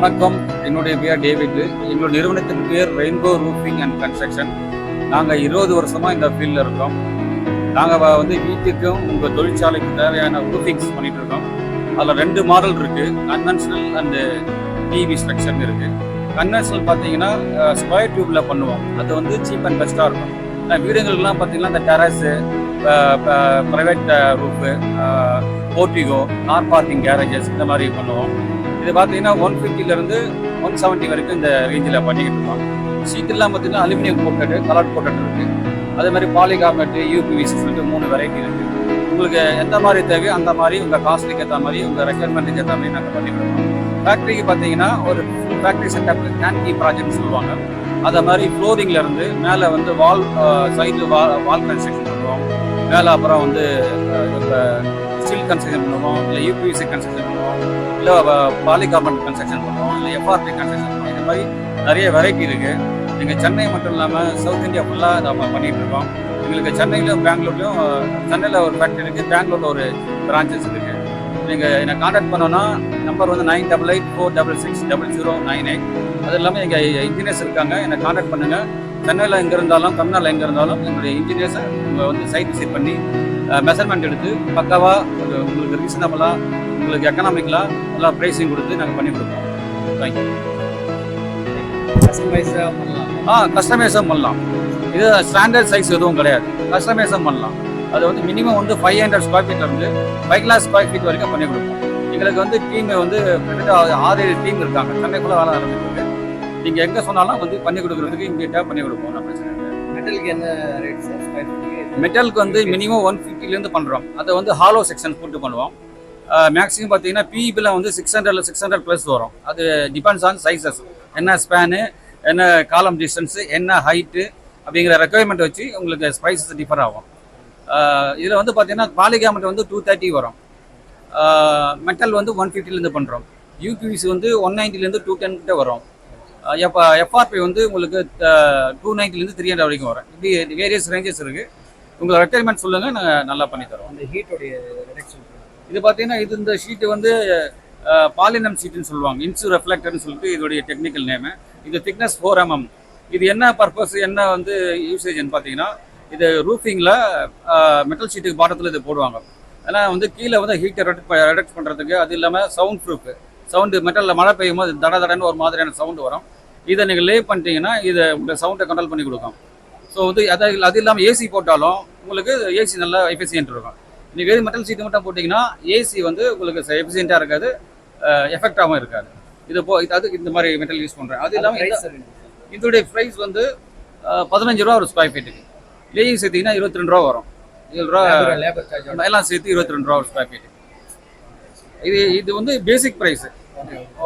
வணக்கம், என்னுடைய பேர் டேவிட். எங்களோட நிறுவனத்தின் பேர் ரெயின்போ ரூஃபிங் அண்ட் கன்ஸ்ட்ரக்ஷன். நாங்கள் 20 வருஷமாக இந்த ஃபீல்டில் இருக்கோம். நாங்கள் வீட்டுக்கும் உங்கள் தொழிற்சாலைக்கு தேவையான ரூஃபிங்ஸ் பண்ணிகிட்டு இருக்கோம். அதில் 2 மாடல் இருக்குது, கன்வென்ஷனல் அண்டு டிவி ஸ்ட்ரக்சர்னு இருக்குது. கன்வென்ஷனல் பார்த்தீங்கன்னா ஸ்கொயர் டியூப்பில் பண்ணுவோம். அது சீப் அண்ட் பெஸ்ட்டாக இருக்கும். வீடுகளுக்கெல்லாம் பார்த்தீங்கன்னா இந்த terrace, private roof, portico, car parking carriages இந்த மாதிரி பண்ணுவோம். இது பார்த்தீங்கன்னா 150லேருந்து 170 வரைக்கும் இந்த ரேஞ்சில் பண்ணிக்கிட்டு இருக்கோம். ஷீட்டெல்லாம் பார்த்தீங்கன்னா அலுமினியம் கோட்டட், கலர் கோட்டட் இருக்குது. அதே மாதிரி பாலிகார்பனேட்டு, யூபிவிசி சொல்லிட்டு 3 வெரைட்டி இருக்குது. உங்களுக்கு எந்த மாதிரி தேவையோ அந்த மாதிரி உங்கள் காஸ்ட்டுக்கு ஏற்ற மாதிரி, உங்கள் ரெக்குயர்மெண்ட்டுக்கு ஏற்ற மாதிரி நாங்கள் பண்ணி கொடுப்போம். ஃபேக்ட்ரிக்கு பார்த்தீங்கன்னா ஒரு ஃபேக்ட்ரி செட்டப் கேன்கி ப்ராஜெக்ட் சொல்லுவாங்க. அதை மாதிரி ஃப்ளோரிங்லேருந்து மேலே வால் சைடு வால் கன்ஸ்ட்ரக்ஷன் பண்ணுவோம். மேலே அப்புறம் ஸ்டீல் கன்ஸ்ட்ரக்ஷன் பண்ணுவோம், இல்லை யூபிவிசி கன்ஸ்ட்ரக்ஷன் பண்ணுவோம், இல்லை பாலிகார்பனேட் கன்ஸ்ட்ரக்ஷன் பண்ணுவோம், இல்லை எஃப்ஆர்பி கன்ஸ்ட்ரக்ஷன் பண்ணுவோம். இந்த மாதிரி நிறைய வெரைட்டி இருக்குது. எங்கள் சென்னை மட்டும் இல்லாமல் சவுத் இந்தியா ஃபுல்லாக நம்ம பண்ணிகிட்டு இருக்கோம். எங்களுக்கு சென்னையிலும் பெங்களூர்லையும், சென்னையில் ஒரு ஃபேக்ட்ரி இருக்குது, பெங்களூரில் ஒரு பிரான்ச்சஸ் இருக்குது. நீங்கள் என்னை கான்டாக்ட் பண்ணோன்னா நம்பர் 9884660098. அது இல்லாமல் எங்கள் இன்ஜினியர்ஸ் இருக்காங்க, என்னை கான்டாக்ட் பண்ணுங்கள். சென்னையில் எங்கே இருந்தாலும், தமிழ்நாட்டில் எங்கே இருந்தாலும் எங்களுடைய இன்ஜினியர்ஸை உங்கள் சைட் விசிட் பண்ணி மெஷர்மெண்ட் எடுத்து பக்காவாக உங்களுக்கு ரீசனபிளாக, உங்களுக்கு எக்கனாமிக்கலாக நல்லா ப்ரைஸிங் கொடுத்து நாங்கள் பண்ணி கொடுப்போம். தேங்க்யூ. கஸ்டமைஸும் பண்ணலாம். இது ஸ்டாண்டர்ட் சைஸ் எதுவும் கிடையாது, கஸ்டமைஸும் பண்ணலாம். அது மினிமம் 500 ஸ்கொயர் ஃபீட்லேருந்து 5 lakhs ஸ்கொயர் ஃபீட் வரைக்கும் பண்ணி கொடுப்போம். எங்களுக்கு டீம் 6-7 டீம் இருக்காங்க, சென்னைக்குள்ளே வேலை நடந்துருக்கு. நீங்கள் எங்கே சொன்னாலும் பண்ணி கொடுக்குறதுக்கு இமீடியட்டாக பண்ணி கொடுப்போம். நான் பிரச்சனை இல்லை. மெட்டலுக்கு என்ன ரேட் சார்? மெட்டலுக்கு மினிமம் 150லேருந்து பண்ணுறோம். அதை ஹாலோ செக்ஷன் போட்டு பண்ணுவோம். மேக்ஸிமம் பார்த்தீங்கன்னா பிஇபியில் 600 ப்ளஸ் வரும். அது டிபெண்ட்ஸ் ஆன் சைஸஸ், என்ன ஸ்பேனு, என்ன காலம் டிஸ்டன்ஸு, என்ன ஹைட்டு அப்படிங்கிற ரெக்குயர்மெண்ட் வச்சு உங்களுக்கு ப்ரைஸஸ் டிஃபர் ஆகும். இதில் பார்த்தீங்கன்னா பாலிகார்பனேட் 230 வரும். மெட்டல் 150லேருந்து பண்ணுறோம். யூபிவிசி 190லேருந்து 210 கிட்ட வரும். எஃப்ஆர்பி உங்களுக்கு 290லேருந்து 300 வரைக்கும் வரும். இப்படி வேரியஸ் ரேஞ்சஸ் இருக்குது. உங்களை ரெக்குயர்மெண்ட் சொல்லுங்கள், நாங்கள் நல்லா பண்ணி தரோம். அந்த ஹீட்டோடைய ரிடக்ஷன் இது பார்த்தீங்கன்னா இந்த ஷீட்டு பாலினம் ஷீட்டுன்னு சொல்லுவாங்க, இன்சு ரெஃப்ளெக்டர்னு சொல்லிட்டு இதோடைய டெக்னிக்கல் நேமு. இது திக்னஸ் 4 mm. இது என்ன பர்பஸ், என்ன யூசேஜ்னு பார்த்தீங்கன்னா, இது ரூஃபிங்கில் மெட்டல் ஷீட்டுக்கு பாட்டத்தில் இது போடுவாங்க. ஏன்னா கீழே ஹீட்டை ரெடக்ட் பண்ணுறதுக்கு. அது இல்லாமல் சவுண்ட் ப்ரூஃப், சவுண்டு மெட்டலில் மழை பெய்யும் போது தடன்னு ஒரு மாதிரியான சவுண்டு வரும். இதை நீங்கள் லே பண்ணிட்டீங்கன்னா இதை உங்கள் சவுண்டை கண்ட்ரோல் பண்ணி கொடுக்கும். ஸோ அது இல்லாமல் ஏசி போட்டாலும் உங்களுக்கு ஏசி நல்லா எஃபிஷியன்ட் இருக்கும். நீங்கள் வெறும் மெட்டல் ஷீட்டு மட்டும் போட்டிங்கன்னா ஏசி உங்களுக்கு எஃபிஷியண்ட்டாக இருக்காது, எஃபெக்டாகவும் இருக்காது. அது இந்த மாதிரி மெட்டல் யூஸ் பண்ணுறேன். அது இல்லாமல் இதோடைய ப்ரைஸ் 15 ரூபா ஒரு ஸ்கொயர் ஃபீட்டுக்கு. லேயும் சேர்த்திங்கன்னா 22 ரூபா வரும். 7 ரூபா எல்லாம் சேர்த்து 22 ரூபா ஒரு ஸ்கொயர் ஃபீட்டு. இது பேசிக் ப்ரைஸு.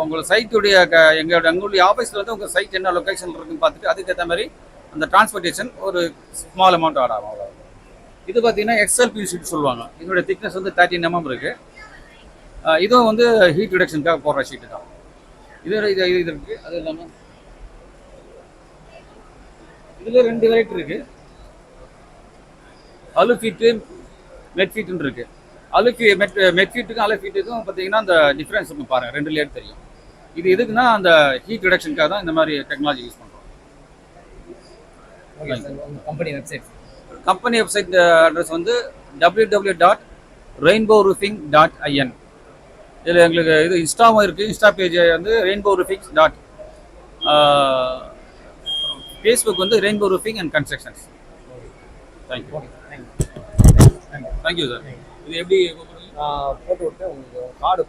உங்கள் சைட்டுடைய எங்களுடைய ஆஃபீஸில் உங்கள் சைட் என்ன லொக்கேஷன் இருக்குன்னு பார்த்துட்டு அதுக்கேற்ற மாதிரி அந்த டிரான்ஸ்போர்ட்டேஷன் ஒரு ஸ்மால் அமௌண்ட் ஆட் ஆகும். அவ்வளோ. இது பார்த்தீங்கன்னா எக்ஸ்எல்பி ஷீட் சொல்லுவாங்க. இதோடைய திக்னஸ் 13 mm இருக்குது. இதுவும் ஹீட் ரிடக்ஷனுக்காக போடுற ஷீட்டு தான். இது இருக்குது. அது இல்லாமல் இதில் 2 வெரைட்டி இருக்குது. அலு ஃபீட்டு, மெட் ஃபீட்டுன்னு இருக்குது. மெட் ஃபீட்டுக்கும் அலு ஃபீட்டுக்கும் பார்த்தீங்கன்னா அந்த டிஃப்ரென்ஸ் பாருங்கள், 2 லேயர் தெரியும். இது எதுக்குன்னா அந்த ஹீட் ரிடக்ஷனுக்காக தான் இந்த மாதிரி டெக்னாலஜி யூஸ் பண்ணுறோம். Company website address www.rainbowroofing.in. இதில் எங்களுக்கு இது இன்ஸ்டாவும் இருக்குது. Insta page rainbowroofing. Facebook rainbow roofing and constructions. Thank you. Thank you sir. இது எப்படி போட்டு விட்டு உங்களுக்கு card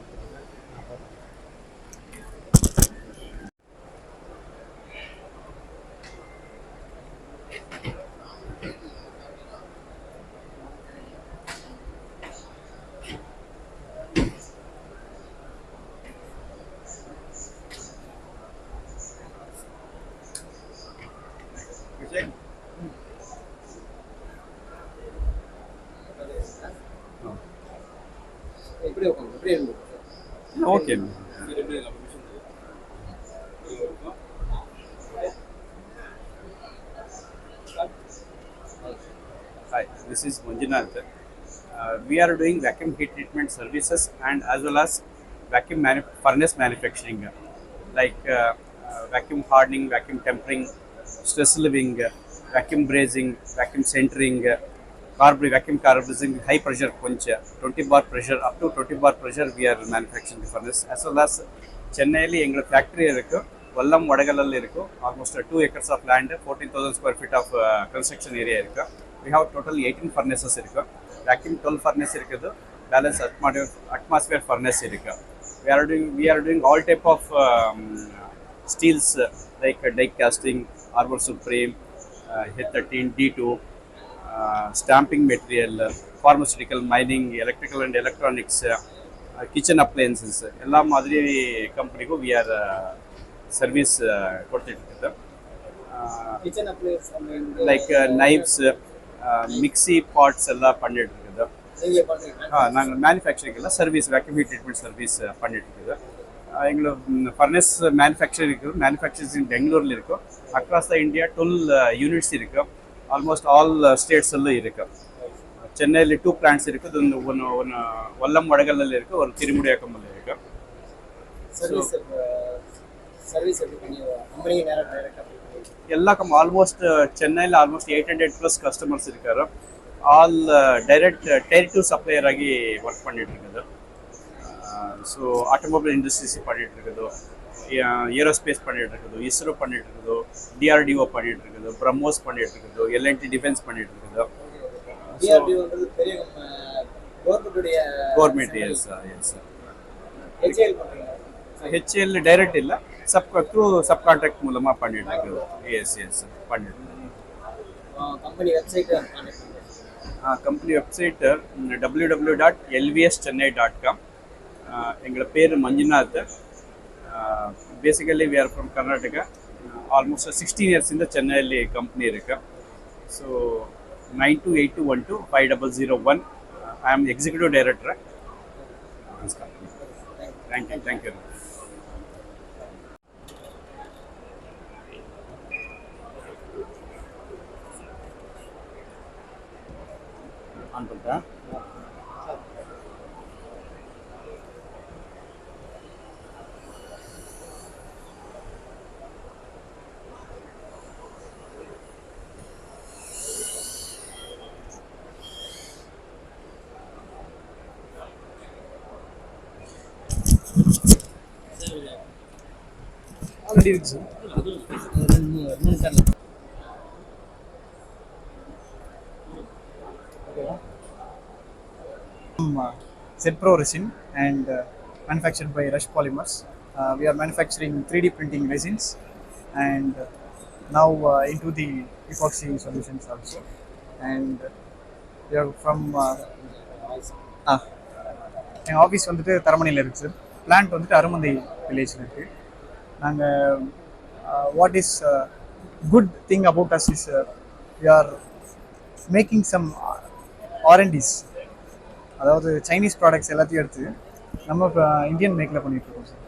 okay. Hi, this is Manjunath. We are doing vacuum heat treatment services and as well as vacuum furnace manufacturing. like vacuum hardening, vacuum tempering, stress living, vacuum brazing, vacuum centering, vacuum carbonizing, high pressure punch, 20 bar pressure, up to 20 bar pressure we are manufacturing the furnace. As well as சென்னையில் எங்களுக்கு factory இருக்குது, வல்லம் வடகலில் இருக்கும். Almost 2 acres of land, 14,000 square feet of construction area இருக்குது. We have total 18 furnaces இருக்குது. Vacuum 12 furnace இருக்குது, balance atmosphere furnace இருக்குது. We are doing all type of steels like die casting, Arbor Supreme, H13, D2, stamping material, pharmaceutical, mining, electrical and electronics, kitchen appliances. எல்லா மாதிரி கம்பெனிக்கும் we are service கொடுத்துட்டு இருக்குது. Kitchen appliances like knifes, mixie parts எல்லாம் பண்ணிட்டு இருக்குது. நீங்கள் பண்ணுறீங்க? நாங்கள் மேனுஃபேக்சரிங் எல்லாம் service, vacuum heat treatment service பண்ணிட்டு இருக்குது. எங்களுக்கு ஃபர்னஸ் மேனுஃபேக்சரிங் இருக்குது, மேனுஃபேக்சரிங் பெங்களூரில் இருக்கும். அக்ராஸ் த இந்தியா 12 யூனிட்ஸ் இருக்குது, ஆல்மோஸ்ட் ஆல் ஸ்டேட்ஸில் இருக்குது. சென்னையில் 2 பிளான்ட்ஸ் இருக்குது, ஒன்று வல்லம் வடகலில் இருக்குது, ஒரு திருமுடியாக்கம்மில் இருக்குது. சர்வீஸ் எப்படி பண்ணி கம்பெனி டைரக்டாக எல்லா ஆல்மோஸ்ட் சென்னையில் ஆல்மோஸ்ட் 800+ கஸ்டமர்ஸ் இருக்காரு. All direct tier two supplier ஆகி ஒர்க் பண்ணிட்டு இருக்குது. ஸோ ஆட்டோமொபைல் இண்டஸ்ட்ரீஸ் பண்ணிட்டு இருக்குது, ஏரோஸ்பேஸ் பண்ணிட்டு இருக்குது, இஸ்ரோ பண்ணிட்டு இருக்குது, டிஆர்டிஓ பண்ணிட்டு இருக்குது, பிரம்மோஸ் பண்ணிட்டு இருக்குது, எல்என்டி டிஃபென்ஸ் பண்ணிட்டு இருக்குது. டிஆர்டிஓன்றது பெரிய கவர்மெண்ட் எஸ் எஸ். ஹெச்ஏஎல் பண்ணுறீங்க? ஹெச்ஏஎல் டைரக்ட் இல்லை, த்ரூ சப் கான்ட்ராக்ட் மூலமாக பண்ணிட்டு இருக்குது. எஸ் எஸ் பண்ணிட்டு. Company website company website www.lvschennai.com. எங்களோட பேர் Manjunath. Basically we are from Karnataka. Almost 16 years இந்த சென்னையில் கம்பெனி இருக்கு. So 9282125001. I am executive director. Thank you thank you. On பண்ணுறேன். ஆல்ரெடி இருக்கு sir. 3 ton. ZPro resin and manufactured by Rush Polymers. We are manufacturing 3D printing resins and now into the epoxy solutions also. And we are from எங்கள் office வந்துட்டு தரமணியில் இருக்குது sir. Plant வந்துட்டு அருமந்தை வில்லேஜில் இருக்குது. நாங்கள் what is good thing about us is we are making some R&Ds. அதாவது Chinese products எல்லாத்தையும் எடுத்து நம்ம இப்போ இந்தியன் மேக்கில் பண்ணிகிட்ருக்கோம் சார்.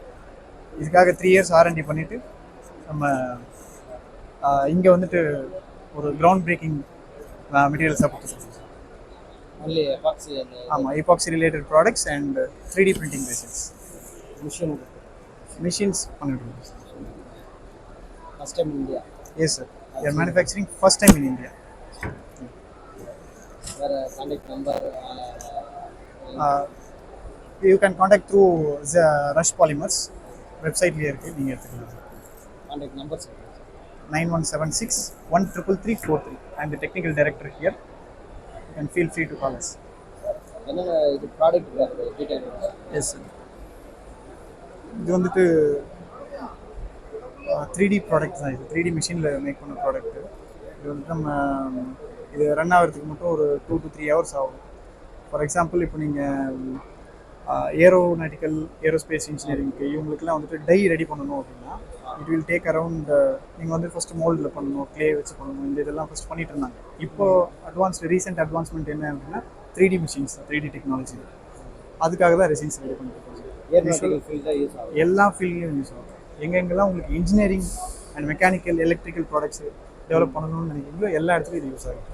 இதுக்காக 3 years R&D பண்ணிவிட்டு நம்ம இங்கே வந்துட்டு ஒரு கிரவுண்ட் பிரேக்கிங் மெட்டீரியல்ஸாக கொடுத்துருக்கோம் சார். ஒன்லி எபாக்சி ஆமாம், epoxy related products and 3D printing resins machines பண்ணிட்டுருக்கோம் sir. First time India? Yes sir, we are manufacturing first time in India. வேறு contact number? You can contact through the Rush Polymers வெப்சைட்லேயே இருக்குது, நீங்கள் எடுத்துக்கலாம் sir. Contact number 9176-13343. I am the technical director here. You can feel free to call us. என்னென்ன இது product detail? Yes sir, இது வந்துட்டு 3D product தான். இது 3D மிஷினில் மேக் பண்ண ப்ராடக்ட்டு. இது வந்துட்டு நம்ம இது ரன் ஆகிறதுக்கு மட்டும் ஒரு 2 to 3 hours ஆகும். ஃபார் எக்ஸாம்பிள், இப்போ நீங்கள் ஏரோஸ்பேஸ் இன்ஜினியரிங்க்கு இவங்களுக்குலாம் வந்துட்டு டை ரெடி பண்ணணும் அப்படின்னா இட் வில் டேக் அரவுண்ட், நீங்கள் வந்து ஃபஸ்ட்டு மோல்டில் பண்ணணும், க்ளே வச்சு பண்ணணும், இந்த இதெல்லாம் ஃபஸ்ட் பண்ணிட்டு இருந்தாங்க. இப்போது ரீசெண்ட் அட்வான்ஸ்மெண்ட் என்ன அப்படின்னா 3D மிஷின்ஸ், 3D டெக்னாலஜி. அதுக்காக தான் ரெசின்ஸ் ரெடி பண்ணிட்டு எல்லா ஃபீல்ட்லையும் யூஸ் ஆகும். எங்கெங்கெல்லாம் உங்களுக்கு engineering and mechanical electrical products develop பண்ணணும்னு நினைக்கிறீங்களோ எல்லா இடத்துலையும் இது யூஸ் ஆகும்.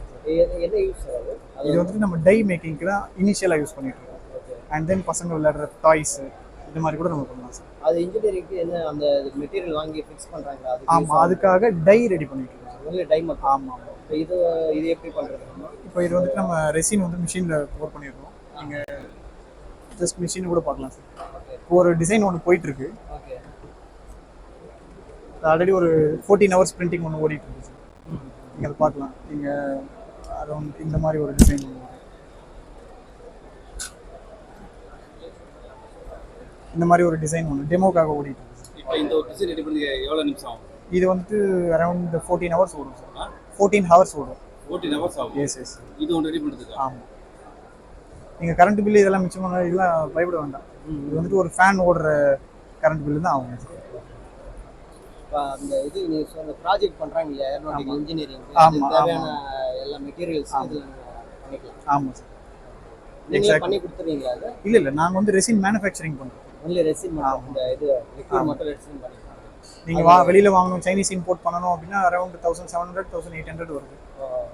என்ன யூஸ் ஆகுது? இது வந்துட்டு நம்ம டை மேக்கிங்க்கு தான் இனிஷியலாக யூஸ் பண்ணிட்டு இருக்கோம். அண்ட் தென் பசங்க விளையாடுற டாய்ஸு, இந்த மாதிரி கூட நம்ம பண்ணலாம் சார். அது இன்ஜினியரிங்க்கு என்ன அந்த மெட்டீரியல் வாங்கி ஃபிக்ஸ் பண்ணுறாங்களா? அது ஆமாம், அதுக்காக டை ரெடி பண்ணிட்டு இருக்கோம் சார். ஒன்லி டை மட்டும். ஆமாம் ஆமாம். இப்போ இது எப்படி பண்ணுறது? இப்போ இது வந்துட்டு நம்ம ரெசின் வந்து மிஷினில் போர் பண்ணிடுறோம். நீங்கள் ஜஸ்ட் மிஷின் கூட பார்க்கலாம் சார். இப்போ ஒரு டிசைன் ஒன்று போயிட்டுருக்கு. ஓகே. ஆல்ரெடி ஒரு 14 ஹவர்ஸ் பிரிண்டிங் ஒன்று ஓடிட்டு இருக்கு சார். நீங்கள் அதை பார்க்கலாம். நீங்கள் அரௌண்ட் இந்த மாதிரி ஒரு டிசைன் ஒன்று இந்த மாதிரி ஒரு டிசைன் ஒன்று டெமோக்காக ஓடிட்டு இருக்கு சார். இப்போ இந்த ஒரு டிசைன் ரெடி பண்ணி எவ்வளோ நிமிஷம் ஆகும்? இது வந்துட்டு அரௌண்ட் 14 ஹவர்ஸ் ஓடும் சார். 14 ஹவர்ஸ் ஓடும். 14 ஹவர்ஸ் ஆகும். Yes yes. இது ஒன்று ரெடி பண்ணுறதுக்கு. ஆமாம். நீங்கள் கரண்ட் பில்லு இதெல்லாம் மிச்சம் பண்ண இதெல்லாம் பயப்பட வேண்டாம். இது வந்துட்டு ஒரு ஃபேன் ஓடுற கரண்ட் பில்லு தான் ஆகும் சார். இப்போ அந்த இது நீங்கள் அந்த ப்ராஜெக்ட் பண்ணுறாங்க இல்லையா ஏரோநாட்டிக்கல் இன்ஜினியரிங், ஆமாம், தேவையான எல்லா மெட்டீரியல்ஸ் இதில் பண்ணிக்கலாம். ஆமாம் சார். நீங்களே பண்ணி கொடுத்துருவீங்களா? அது இல்லை இல்லை, நாங்கள் வந்து ரெசின் மேனுஃபேக்சரிங் பண்ணுறோம். ஒன்லி ரெசின் மட்டும், இந்த இது லிக்விட் மட்டும் ரெசின் பண்ணிக்கலாம். நீங்கள் வெளியில் வாங்கணும், சைனீஸ் இம்போர்ட் பண்ணணும் அப்படின்னா அரௌண்ட் 1700 1800 வருது.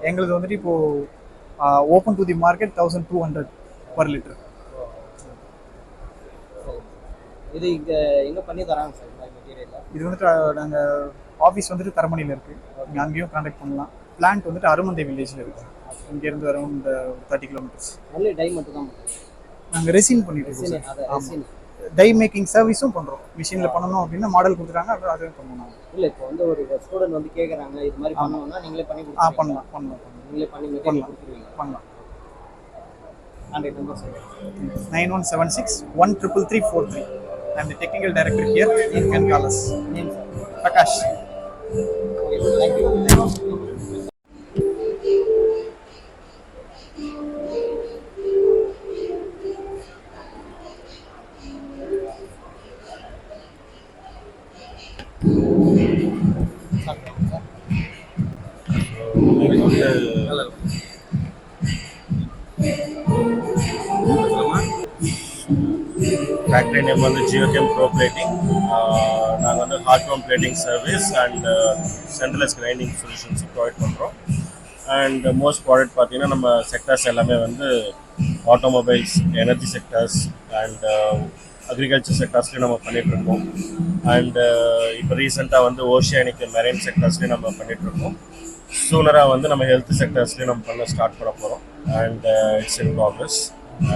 எங்களுக்கு வந்துட்டு இப்போது open to the market 1200 per litre. இது இங்கே எங்கே பண்ணி தராங்க சார் இந்த மெட்டீரியல்? இது வந்துட்டு நாங்கள் ஆஃபீஸ் வந்துட்டு தரமணியில் இருக்குது. நீங்கள் அங்கேயும் கான்டாக்ட் பண்ணலாம். பிளான்ட் வந்துட்டு அருமந்தை வில்லேஜில் இருக்குது. இங்கேருந்து அரௌண்ட் 30 கிலோமீட்டர்ஸ். ஒன்லி டை மட்டும் தான் நாங்கள் ரெசின் பண்ணிட்டு இருக்கோம் ரெசின். சார். அது ரெசின் டை மேக்கிங் சர்வீஸும் பண்ணுறோம். மிஷினில் பண்ணணும் அப்படின்னா மாடல் கொடுத்துட்டாங்க, அப்புறம் அதுவும் பண்ணணும். இல்லை இப்போ வந்து ஒரு ஸ்டூடெண்ட் வந்து கேட்குறாங்க இது மாதிரி பண்ணணும்னா நீங்களே பண்ணி பண்ணலாம் கொடுத்துருவீங்க? பண்ணலாம் நீங்களே பண்ணி மெட்டீரியல் கொடுத்துருவீங்க? பண்ணலாம். Contact number sir. 9176 13343. I'm the technical director here. You can call us. Name sir? Prakash. Thank you. Factory name வந்து ஜியோகெம் ப்ரோ பிளேட்டிங். நாங்கள் வந்து hard chrome plating service and centralise grinding solutions provide பண்ணுறோம். And most product பார்த்தீங்கன்னா நம்ம sectors எல்லாமே வந்து automobiles, energy sectors and agriculture செக்டர்ஸ்லேயும் நம்ம பண்ணிகிட்ருக்கோம். அண்டு இப்போ ரீசெண்டாக வந்து ஓஷியானிக் மெரைன் செக்டர்ஸ்லேயும் நம்ம பண்ணிகிட்ருக்கோம். சூனராக வந்து நம்ம ஹெல்த் செக்டர்ஸ்லேயும் நம்ம பண்ண ஸ்டார்ட் பண்ண போகிறோம். And it's in progress.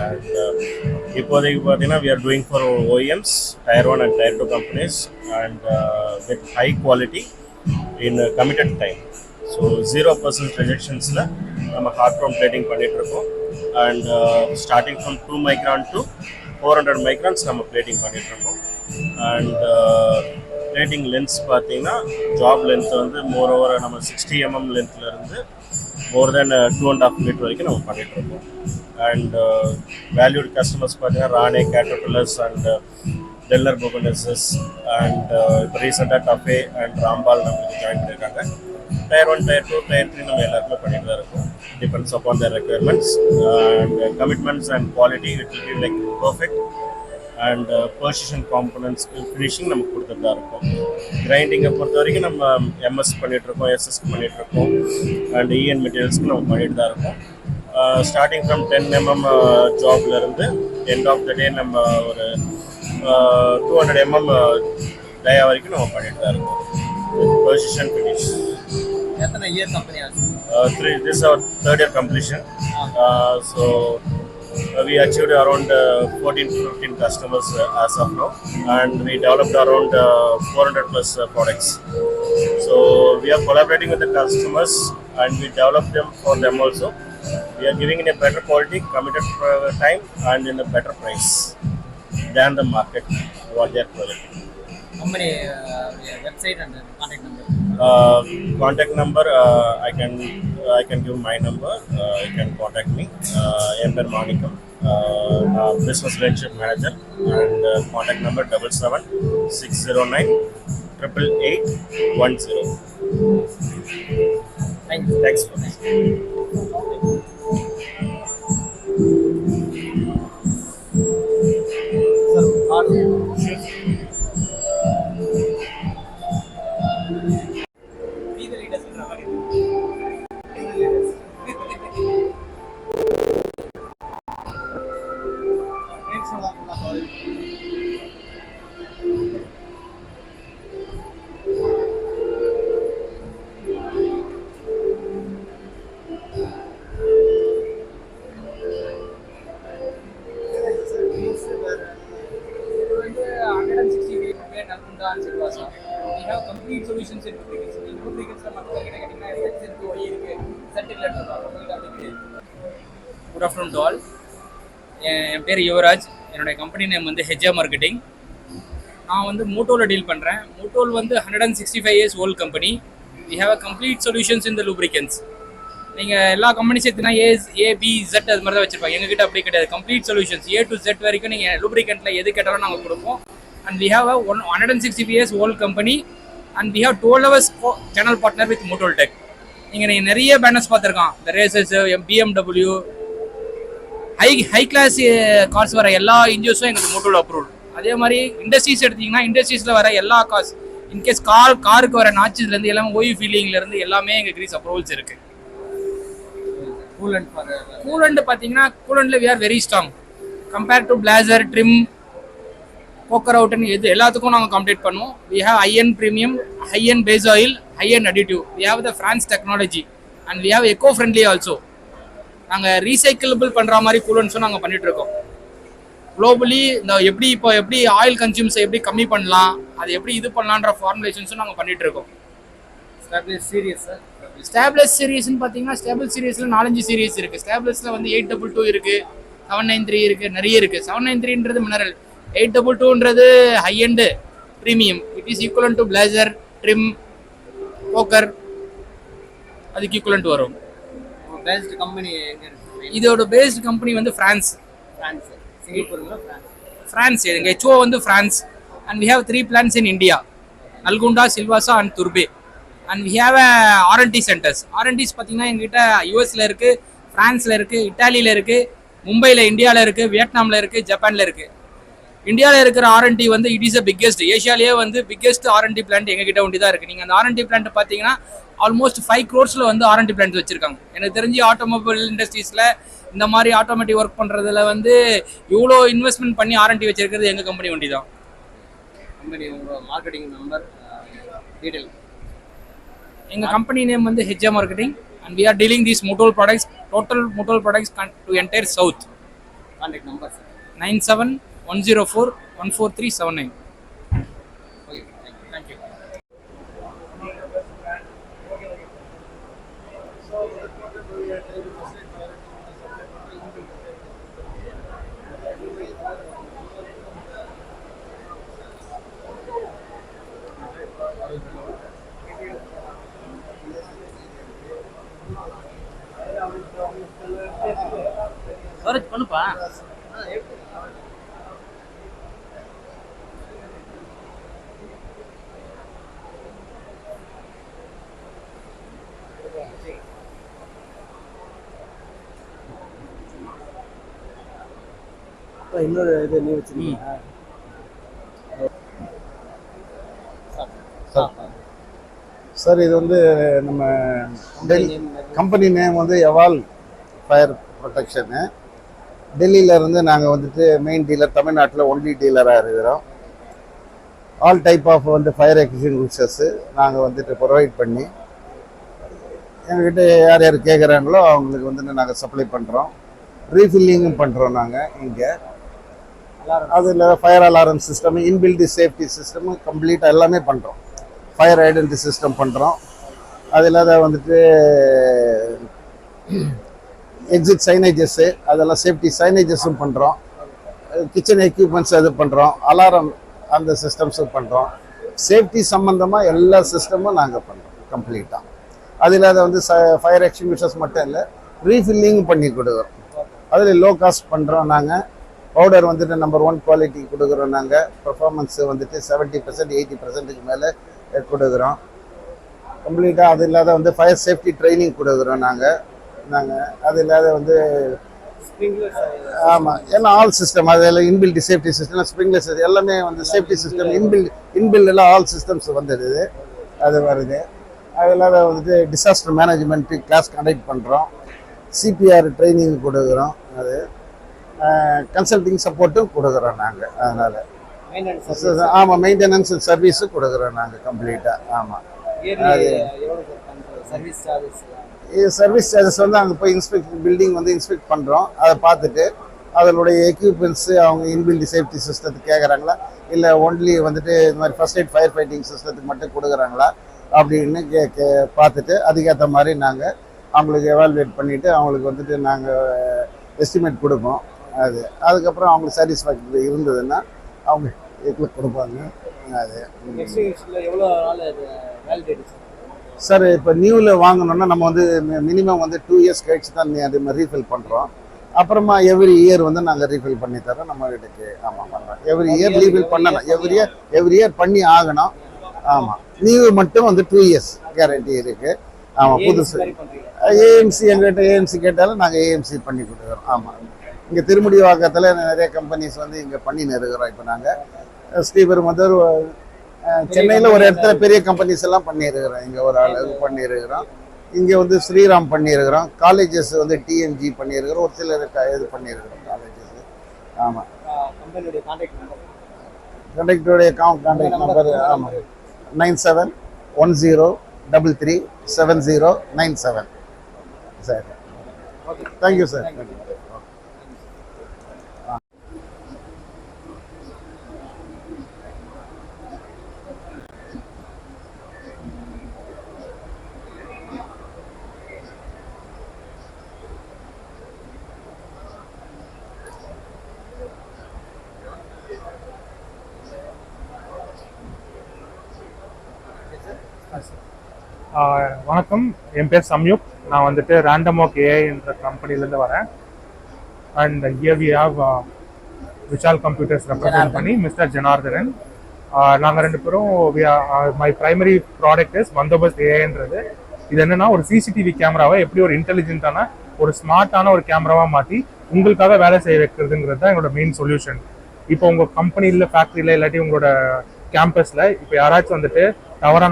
And இப்போதைக்கு பார்த்தீங்கன்னா we are doing for OEMs, Tier 1 and Tier 2 companies and with high quality in committed time. So 0% rejectionsல நம்ம hard chrome plating பண்ணிட்டு இருக்கோம். And starting from 2 micron to 400 microns நம்ம plating பண்ணிட்டு இருக்கோம். And plating lengths பார்த்தீங்கன்னா job length வந்து moreover நம்ம 60 mm lengthல இருந்து more than 2.5 meter வரைக்கும் நம்ம பண்ணிட்டு இருக்கோம். And valued customers பார்த்தீங்கன்னா Rane, caterpillars and teller பொபனஸஸ் and இப்போ ரீசெண்டாக டஃபே அண்ட் ராம்பால் நம்மளுக்கு ஜாயின் பண்ணியிருக்காங்க. Tier 1, Tier 2, Tier 3 நம்ம எல்லாருமே பண்ணிட்டு தான் இருக்கோம். Depends upon their requirements and commitments and quality. It will be like perfect. And precision components finishing நமக்கு கொடுத்துட்டு தான் இருக்கும். கிரைண்டிங்கை பொறுத்த வரைக்கும் நம்ம எம்எஸ் பண்ணிகிட்ருக்கோம், எஸ்எஸ்க்கு பண்ணிகிட்ருக்கோம் அண்ட் இஎன் மெட்டீரியல்ஸ்க்கு நம்ம பண்ணிட்டு தான் இருக்கோம். ஸ்டார்டிங் ஃப்ரம் 10 mm ஜாப்லேருந்து எண்ட் ஆஃப் த டே நம்ம ஒரு 200 mm டயா வரைக்கும் நம்ம பண்ணிட்டு தான் இருக்கோம். Position finish. எத்தனை இயர் கம்பெனி ஆச்சு? This is our third year completion. So we achieved around 14 to 15 customers as of now, and we developed around 400 plus products. So we are collaborating with the customers and we develop them for them also. We are giving in a better quality, committed time and in a better price than the market what they are providing. Company website and contact number. Contact number I can give my number. You can contact me. Ember Manikam, business relationship manager, and contact number 77 609 888 10. Thank you. Thanks for that. Sir, card. Be the leaders in our Thanks a lot. Nalgonda and Silvassa. We have complete solutions in lubricants. In lubricants மக்கள் கிட்ட கேட்டிங்கன்னா FX இருக்கு, Y இருக்கு, செட்டில் இருக்கு. Good afternoon to all. என் பேர் யுவராஜ். என்னுடைய கம்பெனி நேம் வந்து ஹெஜ்ஜா மார்க்கெட்டிங். நான் வந்து மோட்டோவில் டீல் பண்ணுறேன். மோட்டோல் வந்து 165 years old company. We have a complete solutions in the lubricants. நீங்கள் எல்லா கம்பெனிஸ் எடுத்துனா A, B, Z அது மாதிரி தான் வச்சிருப்பாங்க. எங்ககிட்ட அப்படி கிடையாது. Complete solutions A to Z வரைக்கும் நீங்கள் லூப்ரிகண்ட்டில் எது கேட்டாலும் நாங்கள் கொடுப்போம். And we have 165 years old company and we have 12 hours channel partner with Motul tech. நீங்கள் நிறைய பேனர்ஸ் பார்த்துருக்கான். இந்த races, BMW, high class cars வர எல்லா இன்ஜின்ஸும் எங்களுக்கு மோட்டோல் அப்ரூவ். அதே மாதிரி இண்டஸ்ட்ரீஸ் எடுத்திங்கன்னா இண்டஸ்ட்ரீஸில் வர எல்லா கார்ஸ், இன்கேஸ் காருக்கு வர நாச்சஸ்லேருந்து எல்லாமே ஓய்வு ஃபீலிங்லேருந்து எல்லாமே எங்கள் கிரீஸ் அப்ரூவல்ஸ் இருக்குது. கூலண்ட் பார்த்தீங்கன்னா கூலண்ட்ல we are very strong compared to blazer, trim, poker out இது எல்லாத்துக்கும் நாங்கள் கம்ப்ளீட் பண்ணுவோம். we have high-end premium, high-end base oil, high-end additive. we have the France technology and we have eco-friendly also. நாங்கள் recyclable பண்ணுற மாதிரி கூலண்ட்ஸும் நாங்கள் பண்ணிட்டு இருக்கோம். குளோபலி இந்த எப்படி ஆயில் கன்சியூம்ஸை எப்படி கம்மி பண்ணலாம், அது எப்படி இது பண்ணலான்ற ஃபார்முலேஷன்ஸும் நாங்கள் பண்ணிட்டு இருக்கோம். ஸ்டாப்லஸ் சீரீஸ்ன்னு பார்த்தீங்கன்னா ஸ்டாபிள் சீரீஸில் 4-5 சீரீஸ் இருக்குது. ஸ்டாப்லஸில் வந்து 822 இருக்குது, 793 இருக்குது, நிறைய இருக்குது. 793ன்றது மினரல், 822ன்றது high and premium. It is equivalent to blazer, trim, poker, அதுக்கு ஈக்குவலன்ட் வரும். பேஸ்ட் கம்பெனி இதோட பேஸ்ட் கம்பெனி வந்து ஃப்ரான்ஸ். எங்கள் ஹெச்ஓ வந்து France. And we have 3 plants in India, Nalgonda, Silvassa and துர்பே. And we have R&D centres. R&Ds பார்த்தீங்கன்னா எங்ககிட்ட யூஎஸில் இருக்குது, ஃப்ரான்ஸில் இருக்குது, இட்டாலியில் இருக்குது, மும்பையில், இந்தியாவில் இருக்குது, வியட்நாமில் இருக்குது, ஜப்பானில் இருக்குது. இந்தியாவில் இருக்கிற R&D வந்து இட் இஸ் அ பிக்கெஸ்ட், ஏஷியாலேயே வந்து பிக்கெஸ்ட் R&D பிளான்ட் எங்ககிட்ட ஒண்டி தான் இருக்குது. நீங்கள் அந்த R&D பிளான்ட் பார்த்தீங்கன்னா ஆல்மோஸ்ட் 5 crores வந்து R&D பிளான்ட் வச்சுருக்காங்க. எனக்கு தெரிஞ்சு ஆட்டோமொபைல் இண்டஸ்ட்ரீஸில் இந்த மாதிரி ஆட்டோமேட்டிக் ஒர்க் பண்ணுறதுல வந்து இவ்வளோ இன்வெஸ்ட்மெண்ட் பண்ணி R&D வச்சிருக்கிறது எங்கள் கம்பெனி ஒண்டி தான். கம்பெனி உங்களோட மார்க்கெட்டிங் நம்பர் டீடைல். எங்கள் கம்பெனி நேம் வந்து ஹெஜ்ஜா marketing and we are dealing these Motul products, total Motul products to entire south. Contact number 97-104-14379. Okay, thank you. Storage பண்ணுப்பா. இன்னொரு இது நீ வச்சிருக்கீங்க. சார் இது வந்து நம்ம கம்பெனி நேம் வந்து எவால் ஃபயர் ப்ரொடெக்ஷனு. டெல்லியில் இருந்து நாங்கள் வந்துட்டு மெயின் டீலர், தமிழ்நாட்டில் ஒன்லி டீலராக இருக்கிறோம். ஆல் டைப் ஆஃப் வந்து ஃபயர் எக்ஸ்டிங்விஷர்ஸு நாங்கள் வந்துட்டு ப்ரொவைட் பண்ணி எங்ககிட்ட யார் யார் கேட்குறாங்களோ அவங்களுக்கு வந்துட்டு நாங்கள் சப்ளை பண்ணுறோம். ரீஃபில்லிங்கும் பண்ணுறோம் நாங்கள் இங்கே. அதில் fire alarm system, inbuilt safety system கம்ப்ளீட்டாக எல்லாமே பண்ணுறோம். ஃபயர் ஐடென்டி சிஸ்டம் பண்ணுறோம். அது இல்லாத வந்துட்டு எக்ஸிட் சைனேஜஸ்ஸு, அதெல்லாம் சேஃப்டி சைனேஜஸும் பண்ணுறோம். கிச்சன் எக்யூப்மெண்ட்ஸ் அது பண்ணுறோம். அலாரம் அந்த சிஸ்டம்ஸும் பண்ணுறோம். சேஃப்டி சம்மந்தமாக எல்லா சிஸ்டமும் நாங்கள் பண்ணுறோம் கம்ப்ளீட்டாக. அது இல்லாத வந்து ஃபயர் எக்ஸ்டிங்விஷர்ஸ் மட்டும் இல்லை, ரீஃபில்லிங் பண்ணி கொடுக்குறோம். அதில் லோ காஸ்ட் பண்ணுறோம் நாங்கள். பவுடர் வந்துட்டு நம்பர் 1 குவாலிட்டி கொடுக்குறோம் நாங்கள். பர்ஃபார்மன்ஸு வந்துட்டு 70%, 80% மேலே கொடுக்குறோம் கம்ப்ளீட்டாக. அது இல்லாத வந்து ஃபயர் சேஃப்டி ட்ரைனிங் கொடுக்குறோம் நாங்கள். அது இல்லாத வந்து ஆமாம் எல்லாம் ஆல் சிஸ்டம், அதெல்லாம் இன்பில்ட் சேஃப்டி சிஸ்டம், ஸ்ப்ரிங்லர்ஸ் எல்லாமே வந்து சேஃப்டி சிஸ்டம் இன்பில்டெல்லாம் ஆல் சிஸ்டம்ஸ் வந்துடுது. அது வருது. அது இல்லாத வந்துட்டு டிசாஸ்டர் மேனேஜ்மெண்ட்டு கிளாஸ் கண்டக்ட் பண்ணுறோம். CPR ட்ரைனிங் கொடுக்குறோம். அது கன்சல்டிங் சப்போர்ட்டும் கொடுக்குறோம் நாங்கள். அதனால் ஆமாம் மெயின்டெனன்ஸ் சர்வீஸும் கொடுக்குறோம் நாங்கள் கம்ப்ளீட்டாக. ஆமாம் அது சர்வீஸ் சார்ஜஸ் வந்து அங்கே போய் இன்ஸ்பெக்ட் பில்டிங் வந்து இன்ஸ்பெக்ட் பண்ணுறோம். அதை பார்த்துட்டு அதனுடைய எக்யூப்மெண்ட்ஸு அவங்க இன்பில்ட் சேஃப்டி சிஸ்டத்துக்கு கேட்குறாங்களா, இல்லை ஒன்லி வந்துட்டு இந்த மாதிரி ஃபர்ஸ்ட் எய்ட் ஃபயர் ஃபைட்டிங் சிஸ்டத்துக்கு மட்டும் கொடுக்குறாங்களா அப்படின்னு பார்த்துட்டு அதுக்கேற்ற மாதிரி நாங்கள் அவங்களுக்கு எவாலுவேட் பண்ணிவிட்டு அவங்களுக்கு வந்துட்டு நாங்கள் எஸ்டிமேட் கொடுப்போம். அதுக்கப்புறம் அவங்களுக்கு சாட்டிஸ்ஃபேக்டரி இருந்ததுன்னா அவங்க எங்களுக்கு கொடுப்பாங்க. அது எவ்வளோ நாள் வேலிடேட் சார் இப்போ நியூவில் வாங்கணுன்னா நம்ம வந்து மினிமம் வந்து 2 இயர்ஸ் கழிச்சு தான் அது மாதிரி ரீஃபில் பண்ணுறோம். அப்புறமா எவ்ரி இயர் வந்து நாங்கள் ரீஃபில் பண்ணி தரோம் நம்ம வீட்டுக்கு. ஆமாம் பண்ணுறோம். எவ்ரி இயர் ரீஃபில் பண்ணணும். எவ்ரி இயர் பண்ணி ஆகணும். ஆமாம், நியூ மட்டும் வந்து 2 இயர்ஸ் கேரண்டி இருக்குது. ஆமாம், புதுசு ஏஎம்சி எங்கள்கிட்ட ஏஎம்சி கேட்டாலும் நாங்கள் ஏஎம்சி பண்ணி கொடுக்குறோம். ஆமாம், இங்கே திருமுடிவாக்கத்தில் நிறைய கம்பெனிஸ் வந்து இங்கே பண்ணின்னு இருக்கிறோம். இப்போ நாங்கள் ஸ்ரீபெரும்புதூர் சென்னையில் ஒரு இடத்துல பெரிய கம்பெனிஸ் எல்லாம் பண்ணியிருக்கிறோம். இங்கே ஒரு அளவுக்கு பண்ணியிருக்கிறோம். இங்கே வந்து ஸ்ரீராம் பண்ணியிருக்கிறோம். காலேஜஸ் வந்து டிஎன்ஜி பண்ணியிருக்கிறோம். ஒரு சிலர் இது பண்ணியிருக்கிறோம் காலேஜஸ். ஆமாம், கம்பெனியுடைய கான்டாக்ட் நம்பர் கான்டாக்டோடைய கான்டாக்ட் நம்பர் ஆமாம் 9710337097. சரி, தேங்க்யூ சார். வணக்கம், என் பேர் சம்யுக். நான் வந்துட்டு ரேண்டமாக் ஏஐ என்ற கம்பெனிலேருந்து வரேன். And here we have Vishal computers represent பண்ணி மிஸ்டர் ஜனார்தனன். நாங்கள் 2 பேரும் my primary product is Bandobast ஏஐன்றது. இது என்னன்னா, ஒரு சிசிடிவி கேமராவை எப்படி ஒரு இன்டெலிஜென்ட்டான ஒரு ஸ்மார்ட்டான ஒரு கேமராவாக மாற்றி உங்களுக்காக வேலை செய்ய வைக்கிறதுங்கிறது தான் எங்களோட மெயின் சொல்யூஷன். இப்போ உங்கள் கம்பெனியில், ஃபேக்ட்ரியில், இல்லாட்டி உங்களோட கேம்பஸில் இப்போ யாராச்சும் வந்துட்டு தவறாக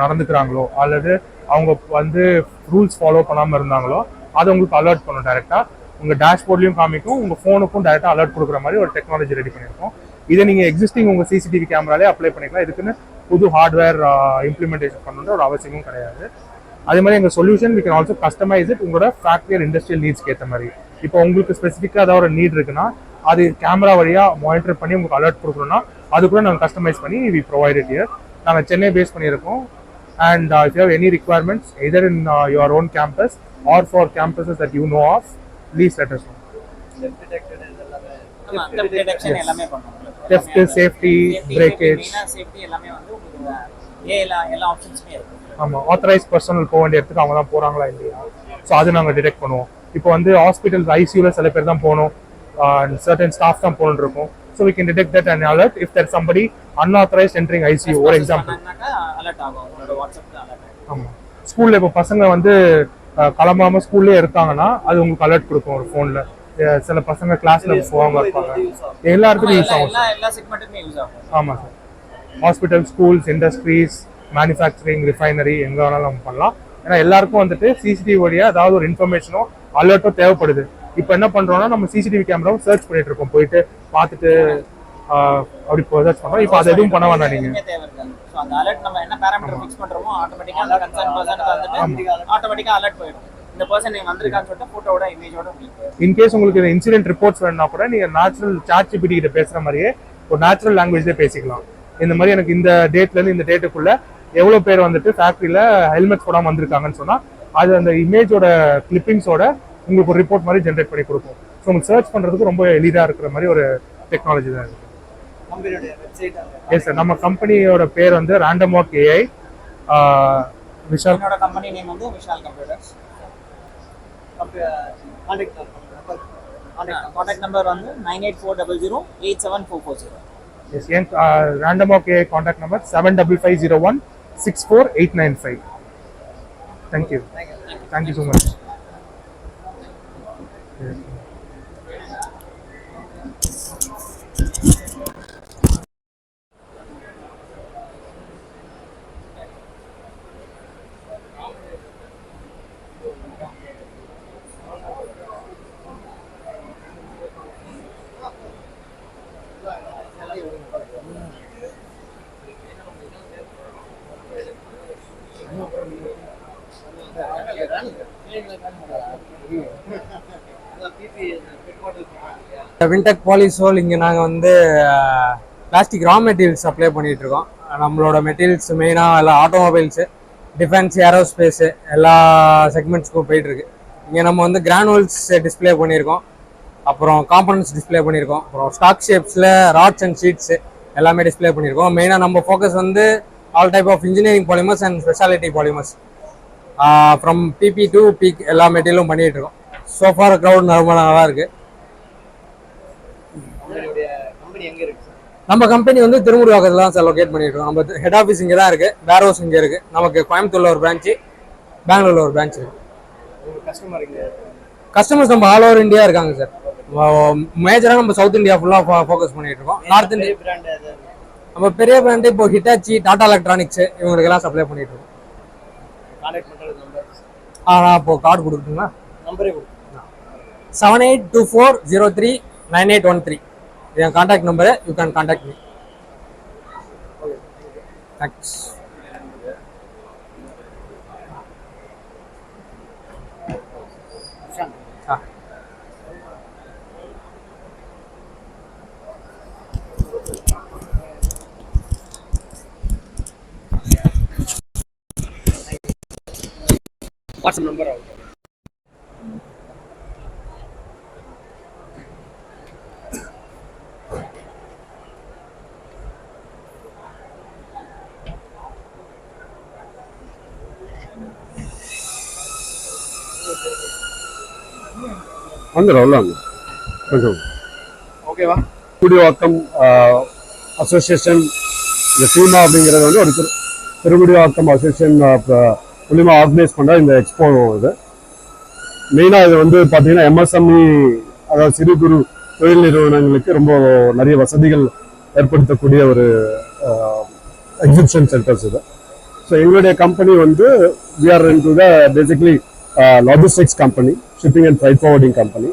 நடந்துக்கிறாங்களோ அல்லது அவங்க வந்து ரூல்ஸ் ஃபாலோ பண்ணாமல் இருந்தாங்களோ அதை உங்களுக்கு அலர்ட் பண்ணும். டேரெக்டாக உங்கள் டேஷ்போர்ட்லையும் காமிக்கும், உங்கள் ஃபோனுக்கும் டேரெக்டாக அலர்ட் கொடுக்குற மாதிரி ஒரு டெக்னாலஜி ரெடி பண்ணியிருக்கோம். இதை நீங்கள் எக்ஸிஸ்டிங் உங்கள் சிசிடிவி கேமராலே அப்ளை பண்ணிக்கலாம். இதுக்குன்னு புது ஹார்ட்வேர் இம்ப்ளிமெண்டேஷன் பண்ணணுன்ற ஒரு அவசியமும் கிடையாது. அதே மாதிரி எங்கள் solution we can also customise it உங்களோட ஃபேக்ட்ரி அண்ட் இண்டஸ்ட்ரியல் நீட்ஸ்க்கு ஏற்ற மாதிரி. இப்போ உங்களுக்கு ஸ்பெசிஃபிக்காக ஏதாவது ஒரு நீட் இருக்குன்னா அது கேமரா வழியாக மானிட்டர் பண்ணி உங்களுக்கு அலர்ட் கொடுக்கணும்னா அது கூட நாங்கள் கஸ்டமைஸ் பண்ணி வி ப்ரொவைட் இட் ஹியர். நாங்கள் சென்னை பேஸ் பண்ணியிருக்கோம். And if you have any requirements either in your own campus or for campuses that you know of, please let us know. theft, safety, breakage, safety எல்லாமே வந்து உங்களுக்கு எல்லா ஆப்ஷன்ஸுமே இருக்கு. ஆமாம், authorise personal போக வேண்டிய இடத்துக்கு அவங்க தான் போகிறாங்களா இல்லையா, ஸோ அது நாங்கள் டிடெக்ட் பண்ணுவோம். இப்போ வந்து ஹாஸ்பிட்டல்ஸ் ஐசியூவில் சில பேர் தான் போகணும், சர்டன் ஸ்டாஃப் தான் போகணுன்னு இருக்கும். So we can detect that and alert if there's somebody unauthorized entering ICU, for example. Alert ஆகும், உங்களோட வாட்ஸ்அப்ல அலர்ட் ஆகும். ஆமாம், ஸ்கூலில் இப்போ பசங்க வந்து கிளம்பாமல் ஸ்கூல்லே இருக்காங்கன்னா அது உங்களுக்கு அலர்ட் கொடுக்கும் ஒரு ஃபோனில். சில பசங்க கிளாஸில் போகாம இருப்பாங்க, எல்லாருக்கும் யூஸ் ஆகும். எல்லா செக்மெண்ட்டுக்குமே யூஸ் ஆகும். ஆமாம் sir, hospital, schools, industries, manufacturing, refinery, எங்கே வேணாலும் நம்ம பண்ணலாம். ஏன்னா எல்லாருக்கும் வந்துட்டு சிசிடிவி வழியாக ஏதாவது ஒரு இன்ஃபர்மேஷனோ அலர்ட்டோ தேவைப்படுது. இப்போ என்ன பண்ணுறோம்னா, நம்ம சிசிடிவி கேமராவை சர்ச் பண்ணிட்டு இருக்கோம், போயிட்டு பார்த்துட்டு அப்படி சர்ச் பண்ணுறோம். இப்போ அது எதுவும் பண்ண வேண்டாம் நீங்கள். ஸோ அந்த அலர்ட் நம்ம என்ன பேராமீட்டர் ஃபிக்ஸ் பண்ணுறோமோ ஆட்டோமேட்டிக்காக அந்த கன்சர்ன் பர்சனுக்கு வந்துட்டு ஆட்டோமேட்டிக்காக அலர்ட் போயிடும். இந்த பர்சன் நீங்கள் வந்திருக்கான்னு சொல்லிட்டு ஃபோட்டோட இமேஜோட உங்களுக்கு. இன்கேஸ் உங்களுக்கு இந்த இன்சிடென்ட் ரிப்போர்ட்ஸ் வேணும்னா கூட நீங்கள் நேச்சுரல் ChatGPT கிட்ட பேசுகிற மாதிரியே ஒரு நேச்சுரல் லாங்குவேஜ்லேயே பேசிக்கலாம். இந்த மாதிரி எனக்கு இந்த டேட்லேருந்து இந்த டேட்டுக்குள்ளே எவ்வளோ பேர் வந்துட்டு ஃபேக்ட்ரியில் ஹெல்மெட் போடாமல் வந்திருக்காங்கன்னு சொன்னால் அது அந்த இமேஜோட கிளிப்பிங்ஸோட உங்களுக்கு ஒரு ரிப்போர்ட் மாதிரி ஜென்ரேட் பண்ணி கொடுக்கும். ஸோ உங்களுக்கு சர்ச் பண்ணுறதுக்கு ரொம்ப எளிதாக இருக்கிற மாதிரி ஒரு டெக்னாலஜி தான் இருக்குது. எஸ் சார், நம்ம கம்பெனியோட பேர் வந்து ரேண்டமாக் ஏஐ. விஷால், என்னோட கம்பெனி நேம் வந்து விஷால் கம்ப்யூட்டர்ஸ். கான்டாக்ட் நம்பர் வந்து 9840087440. எஸ், என் ரேண்டமாக் AI contact number 7550164895. Thank you so much. Wintech Polysol இங்கே நாங்கள் வந்து பிளாஸ்டிக் ரா மெட்டீரியல்ஸ் சப்ளை பண்ணிகிட்டு இருக்கோம். நம்மளோட மெட்டீரியல்ஸ் மெயினாக எல்லாம் ஆட்டோமொபைல்ஸு, டிஃபென்ஸ், ஏரோஸ்பேஸு எல்லா செக்மெண்ட்ஸ்க்கும் போயிட்டுருக்கு. இங்கே நம்ம வந்து கிரானுவல்ஸ் டிஸ்பிளே பண்ணியிருக்கோம், அப்புறம் காம்பனன்ட்ஸ் டிஸ்பிளே பண்ணியிருக்கோம், அப்புறம் ஸ்டாக் ஷேப்ஸில் ராட்ஸ் அண்ட் ஷீட்ஸு எல்லாமே டிஸ்பிளே பண்ணியிருக்கோம். மெயினாக நம்ம ஃபோக்கஸ் வந்து all type of engineering polymers and speciality polymers from PP to PEEK எல்லா மெட்டீரியலும் பண்ணிகிட்டு இருக்கோம். சோஃபார் க்ரௌட் ரொம்ப நல்லா இருக்குது. நம்ம கம்பெனி வந்து திருமுருவாக்கத்தில் தான் சார் லொக்கேட் பண்ணியிருக்கோம். நம்ம ஹெட் ஆஃபீஸ் இங்கே தான் இருக்குது, வேர் ஹவுஸ் இங்கே இருக்குது. நமக்கு கோயம்புத்தூரில் ஒரு பிரான்ச்சு, பெங்களூரில் ஒரு பிரான்ச் இருக்குது. கஸ்டமர்ஸ் நம்ம ஆல் ஓவர் இந்தியா இருக்காங்க சார். மேஜராக நம்ம சவுத் இந்தியா ஃபுல்லாக ஃபோக்கஸ் பண்ணிட்டு இருக்கோம். நார்த் இந்தியா நம்ம பெரிய பிராண்டு இப்போ ஹிட்டாச்சி, டாடா எலக்ட்ரானிக்ஸ் இவங்களுக்கெல்லாம் சப்ளை பண்ணிட்டு இருக்கோம். இப்போ கார்டு கொடுக்குறீங்களா? 7824039813 என் contact number. You can contact me. Thanks. WhatsApp number வந்துடும் கொஞ்சம் ஓகேவா? திருமுடிவாக்கம் அசோசியேஷன், இந்த சீமா அப்படிங்கிறது வந்து ஒரு திருமுடிவாக்கம் அசோசியேஷன் மூலிமா ஆர்கனைஸ் பண்ணுற இந்த எக்ஸ்போ. இது மெயினாக இது வந்து பார்த்தீங்கன்னா எம்எஸ்எம்இ, அதாவது சிறு குறு தொழில் நிறுவனங்களுக்கு ரொம்ப நிறைய வசதிகள் ஏற்படுத்தக்கூடிய ஒரு எக்ஸிபிஷன் சென்டர்ஸ் இது. ஸோ எங்களுடைய கம்பெனி வந்து we are into the basically logistics company, shipping and freight forwarding company.